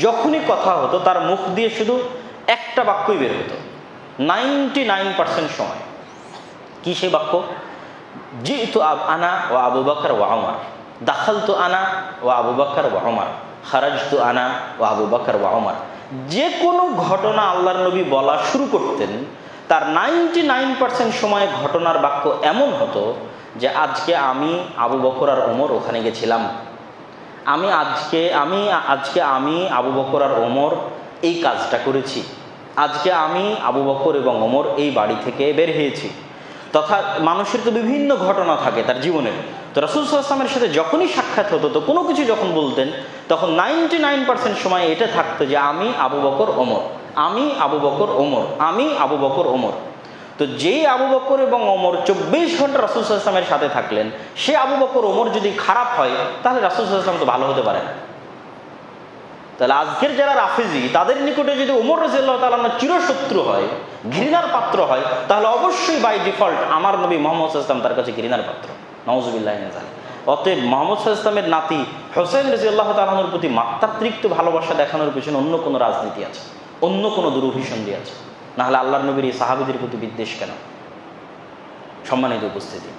যখনই কথা হতো, তার মুখ দিয়ে শুধু একটা বাক্যই বের হতো 99% সময়। কি সেই বাক্য? জিতু আনা ওয়া আবু বকর ওয়া উমর, দাখালতু আনা ওয়া আবু বকর ওয়া উমর, খারাজতু আনা ওয়া আবু বকর ওয়া উমর। যে কোনো ঘটনা আল্লাহর নবী বলা শুরু করতেন, তার 99% সময় ঘটনার বাক্য এমন হতো যে আজকে আমি আবু বকর আর ওমর ওখানে গেছিলাম, আজকে আমি আবু বকর আর ওমর এই কাজটা করেছি, আজকে আমি আবু বকর এবং ওমর এই বাড়ি থেকে বের হয়েছি। তথা মানুষের তো বিভিন্ন ঘটনা থাকে তার জীবনে। তো রাসূল সাল্লাল্লাহু আলাইহি ওয়াসাল্লামের সাথে যখনই সাক্ষাৎ হতো, তো কোনো কিছু যখন বলতেন, তখন 99% সময় এটা থাকতো যে আমি আবু বকর ওমর, আমি আবু বকর ওমর, আমি আবু বকর ওমর। তো যেই আবু বকর এবং ওমর 24 ঘন্টা রাসূল সাল্লাল্লাহু আলাইহি ওয়াসাল্লামের সাথে থাকলেন, সে আবু বকর ওমর যদি খারাপ হয়, তাহলে রাসূল সাল্লাল্লাহু আলাইহি ওয়াসাল্লাম তো ভালো হতে পারে না। তাহলে আজকের যারা রাফিজি, তাদের নিকটে যদি ওমর রাদিয়াল্লাহু তাআলা চিরশত্রু হয়, ঘৃণার পাত্র হয়, তাহলে অবশ্যই বাই ডিফল্ট আমার নবী মুহাম্মদ সাল্লাল্লাহু আলাইহি ওয়াসাল্লাম তার কাছে ঘৃণার পাত্র। নাউযুবিল্লাহি মিন যালিক। অতএব মুহাম্মদ সাল্লাল্লাহু আলাইহি ওয়াসাল্লামের নাতি হোসেন রাদিয়াল্লাহু তাআলার প্রতি মাত্রাতিরিক্ত ভালোবাসা দেখানোর পিছনে অন্য কোনো রাজনীতি আছে, অন্য কোনো দুরভিসন্ধি আছে। না হলে আল্লাহর নবীর এই সাহাবীদের প্রতি বিদ্বেষ কেন? সম্মানিত উপস্থিতি,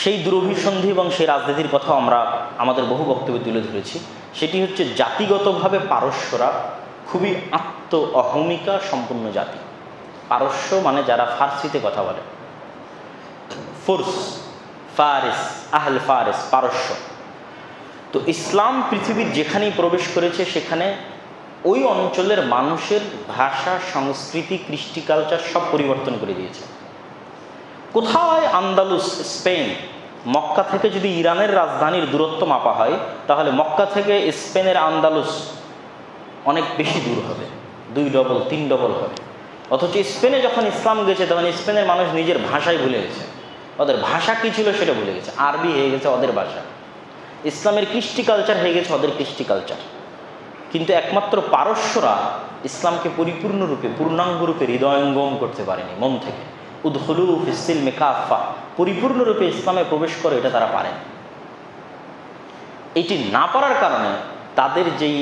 সেই দুরভিসন্ধি এবং সেই রাজনীতির কথা আমরা আমাদের বহু বক্তব্যে তুলে ধরেছি। সেটি হচ্ছে জাতিগতভাবে পারস্যরা খুবই আত্ম অহমিকা সম্পন্ন জাতি। পারস্য মানে যারা ফার্সিতে কথা বলে, আহলে ফারিস, পারস্য। তো ইসলাম পৃথিবীর যেখানেই প্রবেশ করেছে সেখানে ওই অঞ্চলের মানুষের ভাষা, সংস্কৃতি, কৃষ্টি, কালচার সব পরিবর্তন করে দিয়েছে। কোথায় আন্দালুস, স্পেন, মক্কা থেকে যদি ইরানের রাজধানীর দূরত্ব মাপা হয়, তাহলে মক্কা থেকে স্পেনের আন্দালুস অনেক বেশি দূর হবে, 2 ডবল 3 ডবল হবে। অথচ স্পেনে যখন ইসলাম গেছে, তখন স্পেনের মানুষ নিজের ভাষাই ভুলে গেছে। ওদের ভাষা কী ছিল সেটা ভুলে গেছে। আরবি হয়ে গেছে ওদের ভাষা, ইসলামের কৃষ্টি কালচার হয়ে গেছে ওদের কৃষ্টি কালচার। কিন্তু একমাত্র পারস্যরা ইসলামকে পরিপূর্ণরূপে, পূর্ণাঙ্গরূপে হৃদয়ঙ্গম করতে পারেনি। মন থেকে উদখুলু ফিস-সিলমি কাফা, পরিপূর্ণরূপে ইসলামে প্রবেশ করে, এটা তারা পারেন। এটি না পারার কারণে তাদের যেই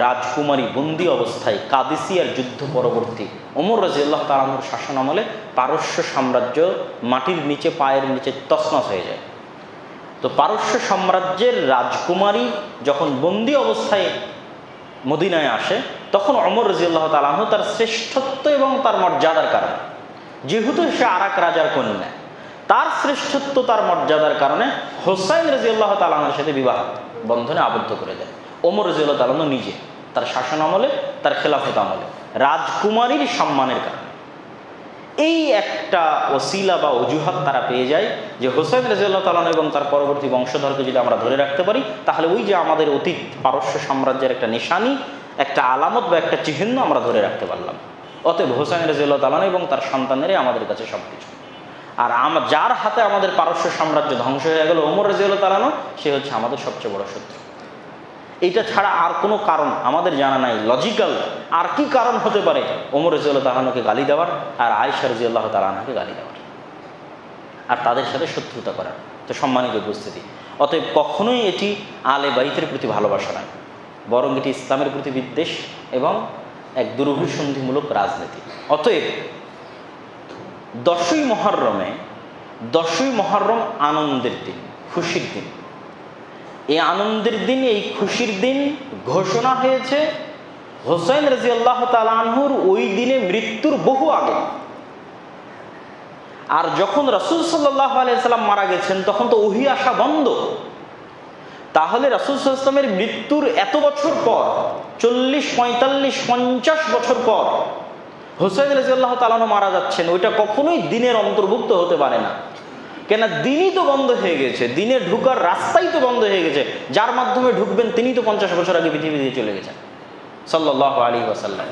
রাজকুমারী বন্দী অবস্থায় কাদিসিয়ার যুদ্ধ পরবর্তী ওমর রাদিয়াল্লাহু তাআলা আনহুর শাসন আমলে পারস্য সাম্রাজ্য মাটির নিচে, পায়ের নিচে তছনছ হয়ে যায়। তো পারস্য সাম্রাজ্যের রাজকুমারী যখন বন্দী অবস্থায় মদিনায় আসে, তখন ওমর রাদিয়াল্লাহু তাআলা আনহু তার শ্রেষ্ঠত্ব এবং তার মর্যাদার কারণে, যেহেতু সে আরেক রাজার কন্যা, তার শ্রেষ্ঠত্ব, তার মর্যাদার কারণে হোসাইন রাদিয়াল্লাহু তাআলা আনহুর সাথে বিবাহ বন্ধনে আবদ্ধ করে দেয় ওমর রাদিয়াল্লাহু তাআলা আনহু নিজে, তার শাসন আমলে, তার খেলাফত আমলে, রাজকুমারীর সম্মানের কারণে। এই একটা ওসিলা বা অজুহাত তারা পেয়ে যায় যে হোসাইন রাদিয়াল্লাহু তাআলা এবং তার পরবর্তী বংশধরকে যদি আমরা ধরে রাখতে পারি, তাহলে ওই যে আমাদের অতীত পারস্য সাম্রাজ্যের একটা নিশানি, একটা আলামত বা একটা চিহ্ন আমরা ধরে রাখতে পারলাম। অতএব হোসাইন রাদিয়াল্লাহু তাআলা এবং তার সন্তানেরই আমাদের কাছে সব কিছু। আর যার হাতে আমাদের পারস্য সাম্রাজ্য ধ্বংস হয়ে গেল, ওমর রাদিয়াল্লাহু তাআলা, সে হচ্ছে আমাদের সবচেয়ে বড় শত্রু। এইটা ছাড়া আর কোনো কারণ আমাদের জানা নাই। লজিক্যাল আর কি কারণ হতে পারে ওমর রাদিয়াল্লাহু তাআলাকে গালি দেওয়ার আর আয়েশা রাদিয়াল্লাহু তাআলাকে গালি দেওয়ার আর তাদের সাথে শত্রুতা করার? তো সম্মানিত উপস্থিতি, অতএব কখনোই এটি আলে বাইতের প্রতি ভালোবাসা নয়, বরং এটি ইসলামের প্রতি বিদ্বেষ এবং এক দুরভিসন্ধিমূলক রাজনীতি। অতএব 10ই মুহররম আনন্দের দিন, খুশির দিন। এই আনন্দের দিন, এই খুশির দিন ঘোষণা হয়েছে হোসাইন রাদিয়াল্লাহু তাআলা আনহুর ওই দিনে মৃত্যুর বহু আগে। আর যখন রাসূল সাল্লাল্লাহু আলাইহি সাল্লাম মারা গেছেন তখন তো ওহী আসা বন্ধ। তাহলে রাসূল সাল্লাল্লাহু আলাইহি সাল্লামের মৃত্যুর এত বছর পর, 40, 45, 50 বছর পর হোসাইন রাদিয়াল্লাহু তাআলা আনহু মারা যাচ্ছেন, ওইটা কখনোই দিনের অন্তর্ভুক্ত হতে পারে না। কেন? দিনই তো বন্ধ হয়ে গেছে, দিনে ঢুকার রাস্তাই তো বন্ধ হয়ে গেছে। যার মাধ্যমে ঢুকবেন তিনি তো 50 বছর আগে পৃথিবী দিয়ে চলে গেছেন সাল্লাল্লাহু আলাইহি ওয়াসাল্লাম।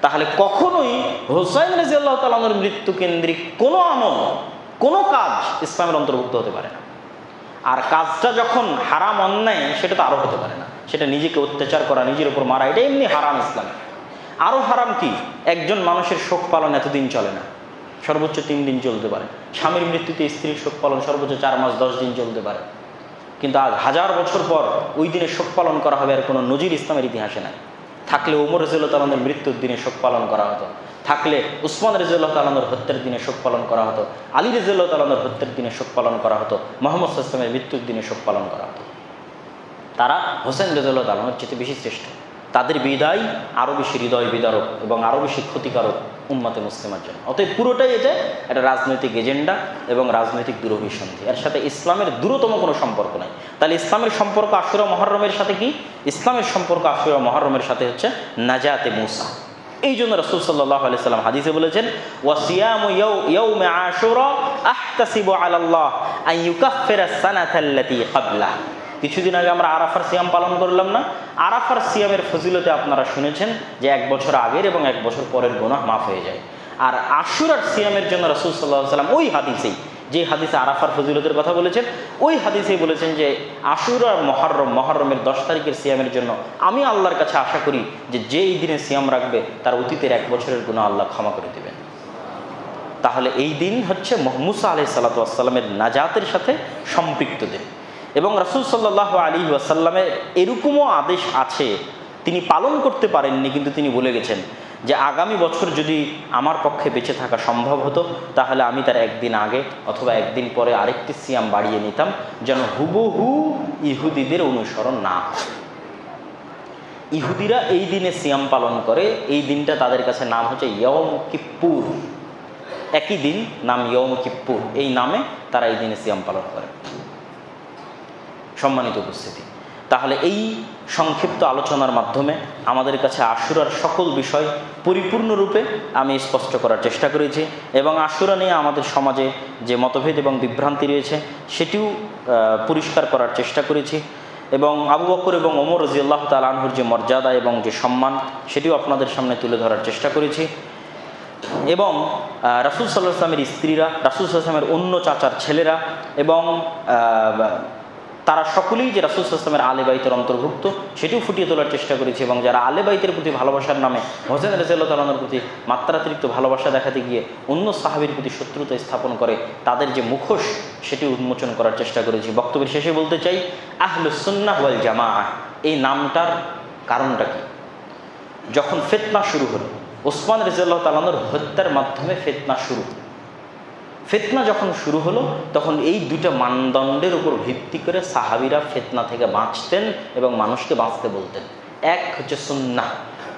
তাহলে কখনোই হোসাইন রাদিয়াল্লাহু তাআলা আনহুর মৃত্যু কেন্দ্রিক কোনো আমল, কোনো কাজ ইসলামের অন্তর্ভুক্ত হতে পারে না। আর কাজটা যখন হারাম, অন্যায়, সেটা তো আরও হতে পারে না। সেটা নিজেকে অত্যাচার করা, নিজের উপর মারা, এটা এমনি হারাম ইসলামে। আরও হারাম কি? একজন মানুষের শোক পালন এতদিন চলে না, সর্বোচ্চ 3 দিন চলতে পারে। স্বামীর মৃত্যুতে স্ত্রীর শোক পালন সর্বোচ্চ 4 মাস 10 দিন চলতে পারে। কিন্তু আজ 1000 বছর পর ওই দিনে শোক পালন করা হবে, আর কোনো নজির ইসলামের ইতিহাসে নাই। থাকলে ওমর রাদিয়াল্লাহু তাআলা আনহুর মৃত্যুর দিনে শোক পালন করা হতো, থাকলে উসমান রাদিয়াল্লাহু তাআলা আনহুর হত্যার দিনে শোক পালন করা হতো, আলী রাদিয়াল্লাহু তাআলা আনহুর হত্যার দিনে শোক পালন করা হতো, মুহাম্মদ সাল্লাল্লাহু আলাইহি ওয়াসাল্লামের মৃত্যুর দিনে শোক পালন করা হতো। তারা হোসেন রাদিয়াল্লাহু তাআলা আনহুর চেয়ে বেশি শ্রেষ্ঠ। তাদের বিদায় আরও বেশি হৃদয় বিদারক এবং আরও বেশি ক্ষতিকারক উম্মতে মুসলিমার জন্য। অতএব পুরোটাই এটা একটা রাজনৈতিক এজেন্ডা এবং রাজনৈতিক দুরভিসন্ধি। এর সাথে ইসলামের দূরতম কোনো সম্পর্ক নাই। তাহলে ইসলামের সম্পর্ক আশুরা মুহররমের সাথে কি? ইসলামের সম্পর্ক আশুরা মুহররমের সাথে হচ্ছে নাজাতে মুসা। এই জন্য রাসূল সাল্লাল্লাহু আলাইহি সাল্লাম হাদিসে বলেছেন, ওয়াসিয়ামু ইয়াউমে আশুরা আহতাসিবু আলাল্লাহ আন ইউকাফিরা সানাতাল্লাতী ক্বাবলা। কিছুদিন আগে আমরা আরাফার সিয়াম পালন করলাম না? আরাফার সিয়ামের ফজিলতে আপনারা শুনেছেন যে 1 বছর আগের এবং 1 বছর পরের গুনাহ মাফ হয়ে যায়। আর আশুরার সিয়ামের জন্য রাসূল সাল্লাল্লাহু আলাইহি সাল্লাম ওই হাদিসেই, যে হাদিসে আরাফার ফজিলতের কথা বলেছেন, ওই হাদিসেই বলেছেন যে আশুরার মুহররমের 10 তারিখের সিয়ামের জন্য আমি আল্লাহর কাছে আশা করি যে এই দিনে সিয়াম রাখবে তার অতীতের 1 বছরের গুনাহ আল্লাহ ক্ষমা করে দেবেন। তাহলে এই দিন হচ্ছে মুসা আলাইহিস সালাতু ওয়াস সালামের নাজাতের সাথে সম্পৃক্ত দিন। এবং রাসূল সাল্লাল্লাহু আলাইহি ওয়াসাল্লামের এরকমও আদেশ আছে, তিনি পালন করতে পারেননি, কিন্তু তিনি বলে গেছেন যে আগামী বছর যদি আমার পক্ষে বেঁচে থাকা সম্ভব হতো তাহলে আমি তার 1 দিন আগে অথবা 1 দিন পরে আরেকটি সিয়াম বাড়িয়ে নিতাম, যেন হুবহু ইহুদিদের অনুসরণ না হয়। ইহুদিরা এই দিনে সিয়াম পালন করে, এই দিনটা তাদের কাছে নাম হচ্ছে ইয়ম কিপ্পুর। একই দিন নাম ইয়ম কিপ্পুর, এই নামে তারা এই দিনে সিয়াম পালন করে। সম্মানিত উপস্থিতি, তাহলে এই সংক্ষিপ্ত আলোচনার মাধ্যমে আমাদের কাছে আশুরার সকল বিষয় পরিপূর্ণরূপে আমি স্পষ্ট করার চেষ্টা করেছি এবং আশুরা নিয়ে আমাদের সমাজে যে মতভেদ এবং বিভ্রান্তি রয়েছে সেটিও পরিষ্কার করার চেষ্টা করেছি এবং আবু বকর এবং ওমর রাদিয়াল্লাহু তাআলা আনহুর যে মর্যাদা এবং যে সম্মান সেটিও আপনাদের সামনে তুলে ধরার চেষ্টা করেছি এবং রাসূল সাল্লাল্লাহু আলাইহি ওয়াসাল্লামের স্ত্রীরা, রাসূল সাল্লাল্লাহু আলাইহি ওয়াসাল্লামের অন্য চাচার ছেলেরা এবং তারা সকলেই যে রাসূল সাল্লাল্লাহু আলাইহি ওয়াসাল্লামের আলে বাইতের অন্তর্ভুক্ত সেটিও ফুটিয়ে তোলার চেষ্টা করেছি এবং যারা আলে বাইতের প্রতি ভালোবাসার নামে হোসেন রাদিয়াল্লাহু তাআলা আনহুর প্রতি মাত্রাতিরিক্ত ভালোবাসা দেখাতে গিয়ে অন্য সাহাবীর প্রতি শত্রুতা স্থাপন করে তাদের যে মুখোশ সেটি উন্মোচন করার চেষ্টা করেছি। বক্তব্যের শেষে বলতে চাই, আহলুস সুন্নাহ ওয়াল জামাআহ এই নামটার কারণটা কি? যখন ফিতনা শুরু হলো, ওসমান রাদিয়াল্লাহু তাআলা আনহুর হত্যার মাধ্যমে ফিতনা শুরু। ফিতনা যখন শুরু হলো তখন এই 2টা মানদণ্ডের উপর ভিত্তি করে সাহাবীরা ফিতনা থেকে বাঁচতেন এবং মানুষকে বাঁচতে বলতেন। এক হচ্ছে সুন্নাহ,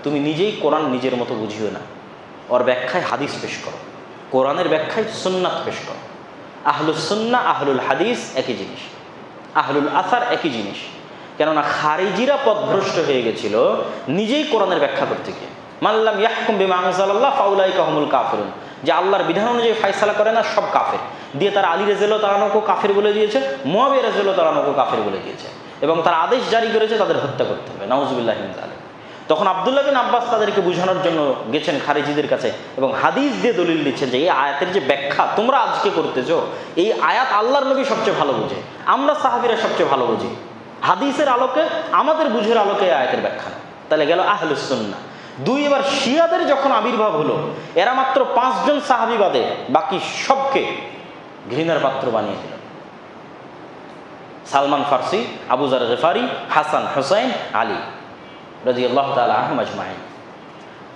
তুমি নিজেই কোরআন নিজের মতো বুঝিও না, ওর ব্যাখ্যায় হাদিস পেশ করো, কোরআনের ব্যাখ্যায় সুন্নাত পেশ করো। আহলুস সুন্নাহ আহলুল হাদিস একই জিনিস, আহলুল আসার একই জিনিস। কেননা খারিজিরা পথভ্রষ্ট হয়ে গেছিল নিজেই কোরআনের ব্যাখ্যা করতে গিয়ে। মাল্লাম ইয়াহকুম বিমা আনজালাল্লাহ ফাউলাইকা হুমুল কাফিরুন, যে আল্লাহর বিধান অনুযায়ী ফায়সালা করে না সব কাফের, দিয়ে তারা আলী রাদিয়াল্লাহু তাআলা আনহুকে কাফের বলে দিয়েছে, মুআবিয়া রাদিয়াল্লাহু তাআলা আনহুকে কাফের বলে দিয়েছে, এবং তারা আদেশ জারি করেছে তাদের হত্যা করতে হবে। নাউযুবিল্লাহি মিন যালিক। তখন আব্দুল্লাহ বিন আব্বাস তাদেরকে বোঝানোর জন্য গেছেন খারিজিদের কাছে এবং হাদিস দিয়ে দলিল দিচ্ছেন যে এই আয়াতের যে ব্যাখ্যা তোমরা আজকে করতেছো, এই আয়াত আল্লাহর নবী সবচেয়ে ভালো বুঝে, আমরা সাহাবীরা সবচেয়ে ভালো বুঝি, হাদিসের আলোকে আমাদের বুঝের আলোকে এই আয়াতের ব্যাখ্যা না। তাহলে গেল আহলুস সুন্নাহ। দুই, এবার শিয়াদের যখন আবির্ভাব হলো, এরা মাত্র 5 জন সাহাবী বাদে বাকি সবকে ঘৃণার পাত্র বানিয়ে দিল। সালমান ফারসি, আবু যার গিফারি, হাসান, হুসাইন, আলী রাদিয়াল্লাহু তাআলা আনহুম আজমাইন।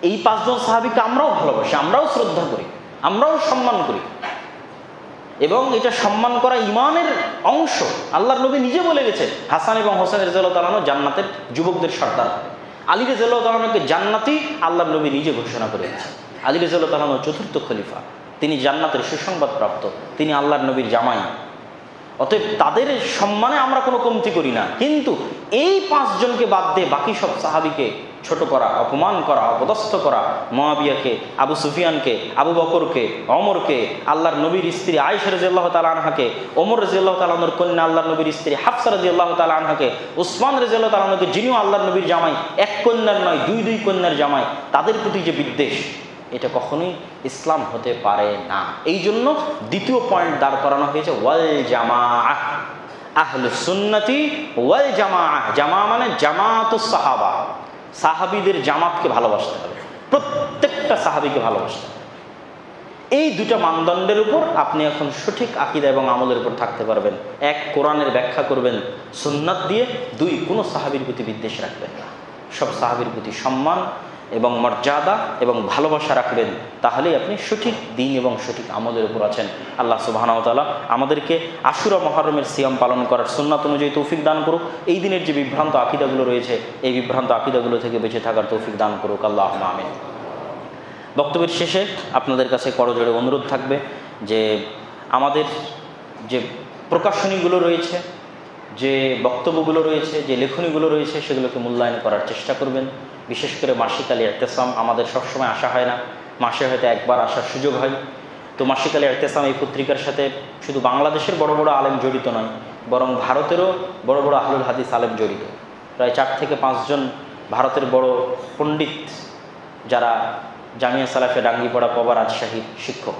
এই 5 জন সাহাবীকে আমরাও ভালোবাসি, আমরাও শ্রদ্ধা করি, আমরাও সম্মান করি, এবং এটা সম্মান করা ঈমানের অংশ। আল্লাহর নবী নিজে বলে গেছে হাসান এবং হোসেন রাদিয়াল্লাহু তাআলা আনহু জান্নাতের যুবকদের সর্দার, আলী রাদিয়াল্লাহু তাআলা আনহুকে জান্নাতি আল্লাহর নবী নিজে ঘোষণা করে গেছেন। আলী রাদিয়াল্লাহু তাআলা আনহু চতুর্থ খলিফা, তিনি জান্নাতের সুসংবাদ প্রাপ্ত, তিনি আল্লাহর নবীর জামাই। অতএব তাদের সম্মানে আমরা কোনো কমতি করি না, কিন্তু এই 5 জনকে বাদ দিয়ে বাকি সব সাহাবীকে ছোট করা, অপমান করা, অপদস্থ করা, মুআবিয়াকে, আবু সুফিয়ানকে, আবু বকরকে, ওমরকে, আল্লাহর নবীর স্ত্রী আয়েশা রাদিয়াল্লাহু তাআলা আনহাকে, ওমর রাদিয়াল্লাহু তাআলা আনহুর কন্যা আল্লাহর নবীর স্ত্রী হাফসা রাদিয়াল্লাহু তাআলা আনহাকে, উসমান রাদিয়াল্লাহু তাআলা আনহুকে, যিনিও আল্লাহর নবীর জামাই, এক কন্যার নয় 2 কন্যার জামাই, তাদের প্রতি যে বিদ্বেষ, এটা কখনোই ইসলাম হতে পারে না। এই জন্য দ্বিতীয় পয়েন্ট দাঁড় করানো হয়েছে ওয়াল জামাআহ, আহলুস সুন্নতি ওয়াল জামাআহ। জামা মানে জামাতুস সাহাবা, সাহাবীদের জামাতকে ভালোবাসতে হবে, প্রত্যেকটা সাহাবীকে ভালোবাসতে হবে। এই দুটো মানদণ্ডের উপর আপনি এখন সঠিক আকীদা এবং আমলের উপর থাকতে পারবেন। 1, কোরআনের ব্যাখ্যা করবেন সুন্নাত দিয়ে। 2, কোনো সাহাবীর প্রতি বিদ্বেষ রাখবেন না, সব সাহাবীর প্রতি সম্মান এবং মর্যাদা এবং ভালোবাসা রাখবেন, তাহলেই আপনি সঠিক দিন এবং সঠিক আমলের উপর আছেন। আল্লাহ সুবহানাহু ওয়া তাআলা আমাদেরকে আশুরা মুহররমের সিয়াম পালন করার সুন্নাত অনুযায়ী তৌফিক দান করুক। এই দিনের যে বিভ্রান্ত আকীদাগুলো রয়েছে, এই বিভ্রান্ত আকীদাগুলো থেকে বেঁচে থাকার তৌফিক দান করুক, আল্লাহুম্মা আমিন। বক্তব্যের শেষে আপনাদের কাছে করজোড়ে অনুরোধ থাকবে যে আমাদের যে প্রকাশনীগুলো রয়েছে, যে বক্তব্যগুলো রয়েছে, যে লেখনীগুলো রয়েছে, সেগুলোকে মূল্যায়ন করার চেষ্টা করবেন। বিশেষ করে মাসিক আল ইতিসাম আমাদের সবসময় আসা হয় না, মাসে হয়তো একবার আসার সুযোগ হয়। তো মাসিক আল ইতিসাম এই পত্রিকার সাথে শুধু বাংলাদেশের বড় বড় আলেম জড়িত নয়, বরং ভারতেরও বড় বড় আহলুল হাদিস আলেম জড়িত। প্রায় 4 থেকে 5 জন ভারতের বড় পণ্ডিত, যারা জামিয়া সালাফে ডাঙ্গিপাড়া পবা রাজশাহীর শিক্ষক,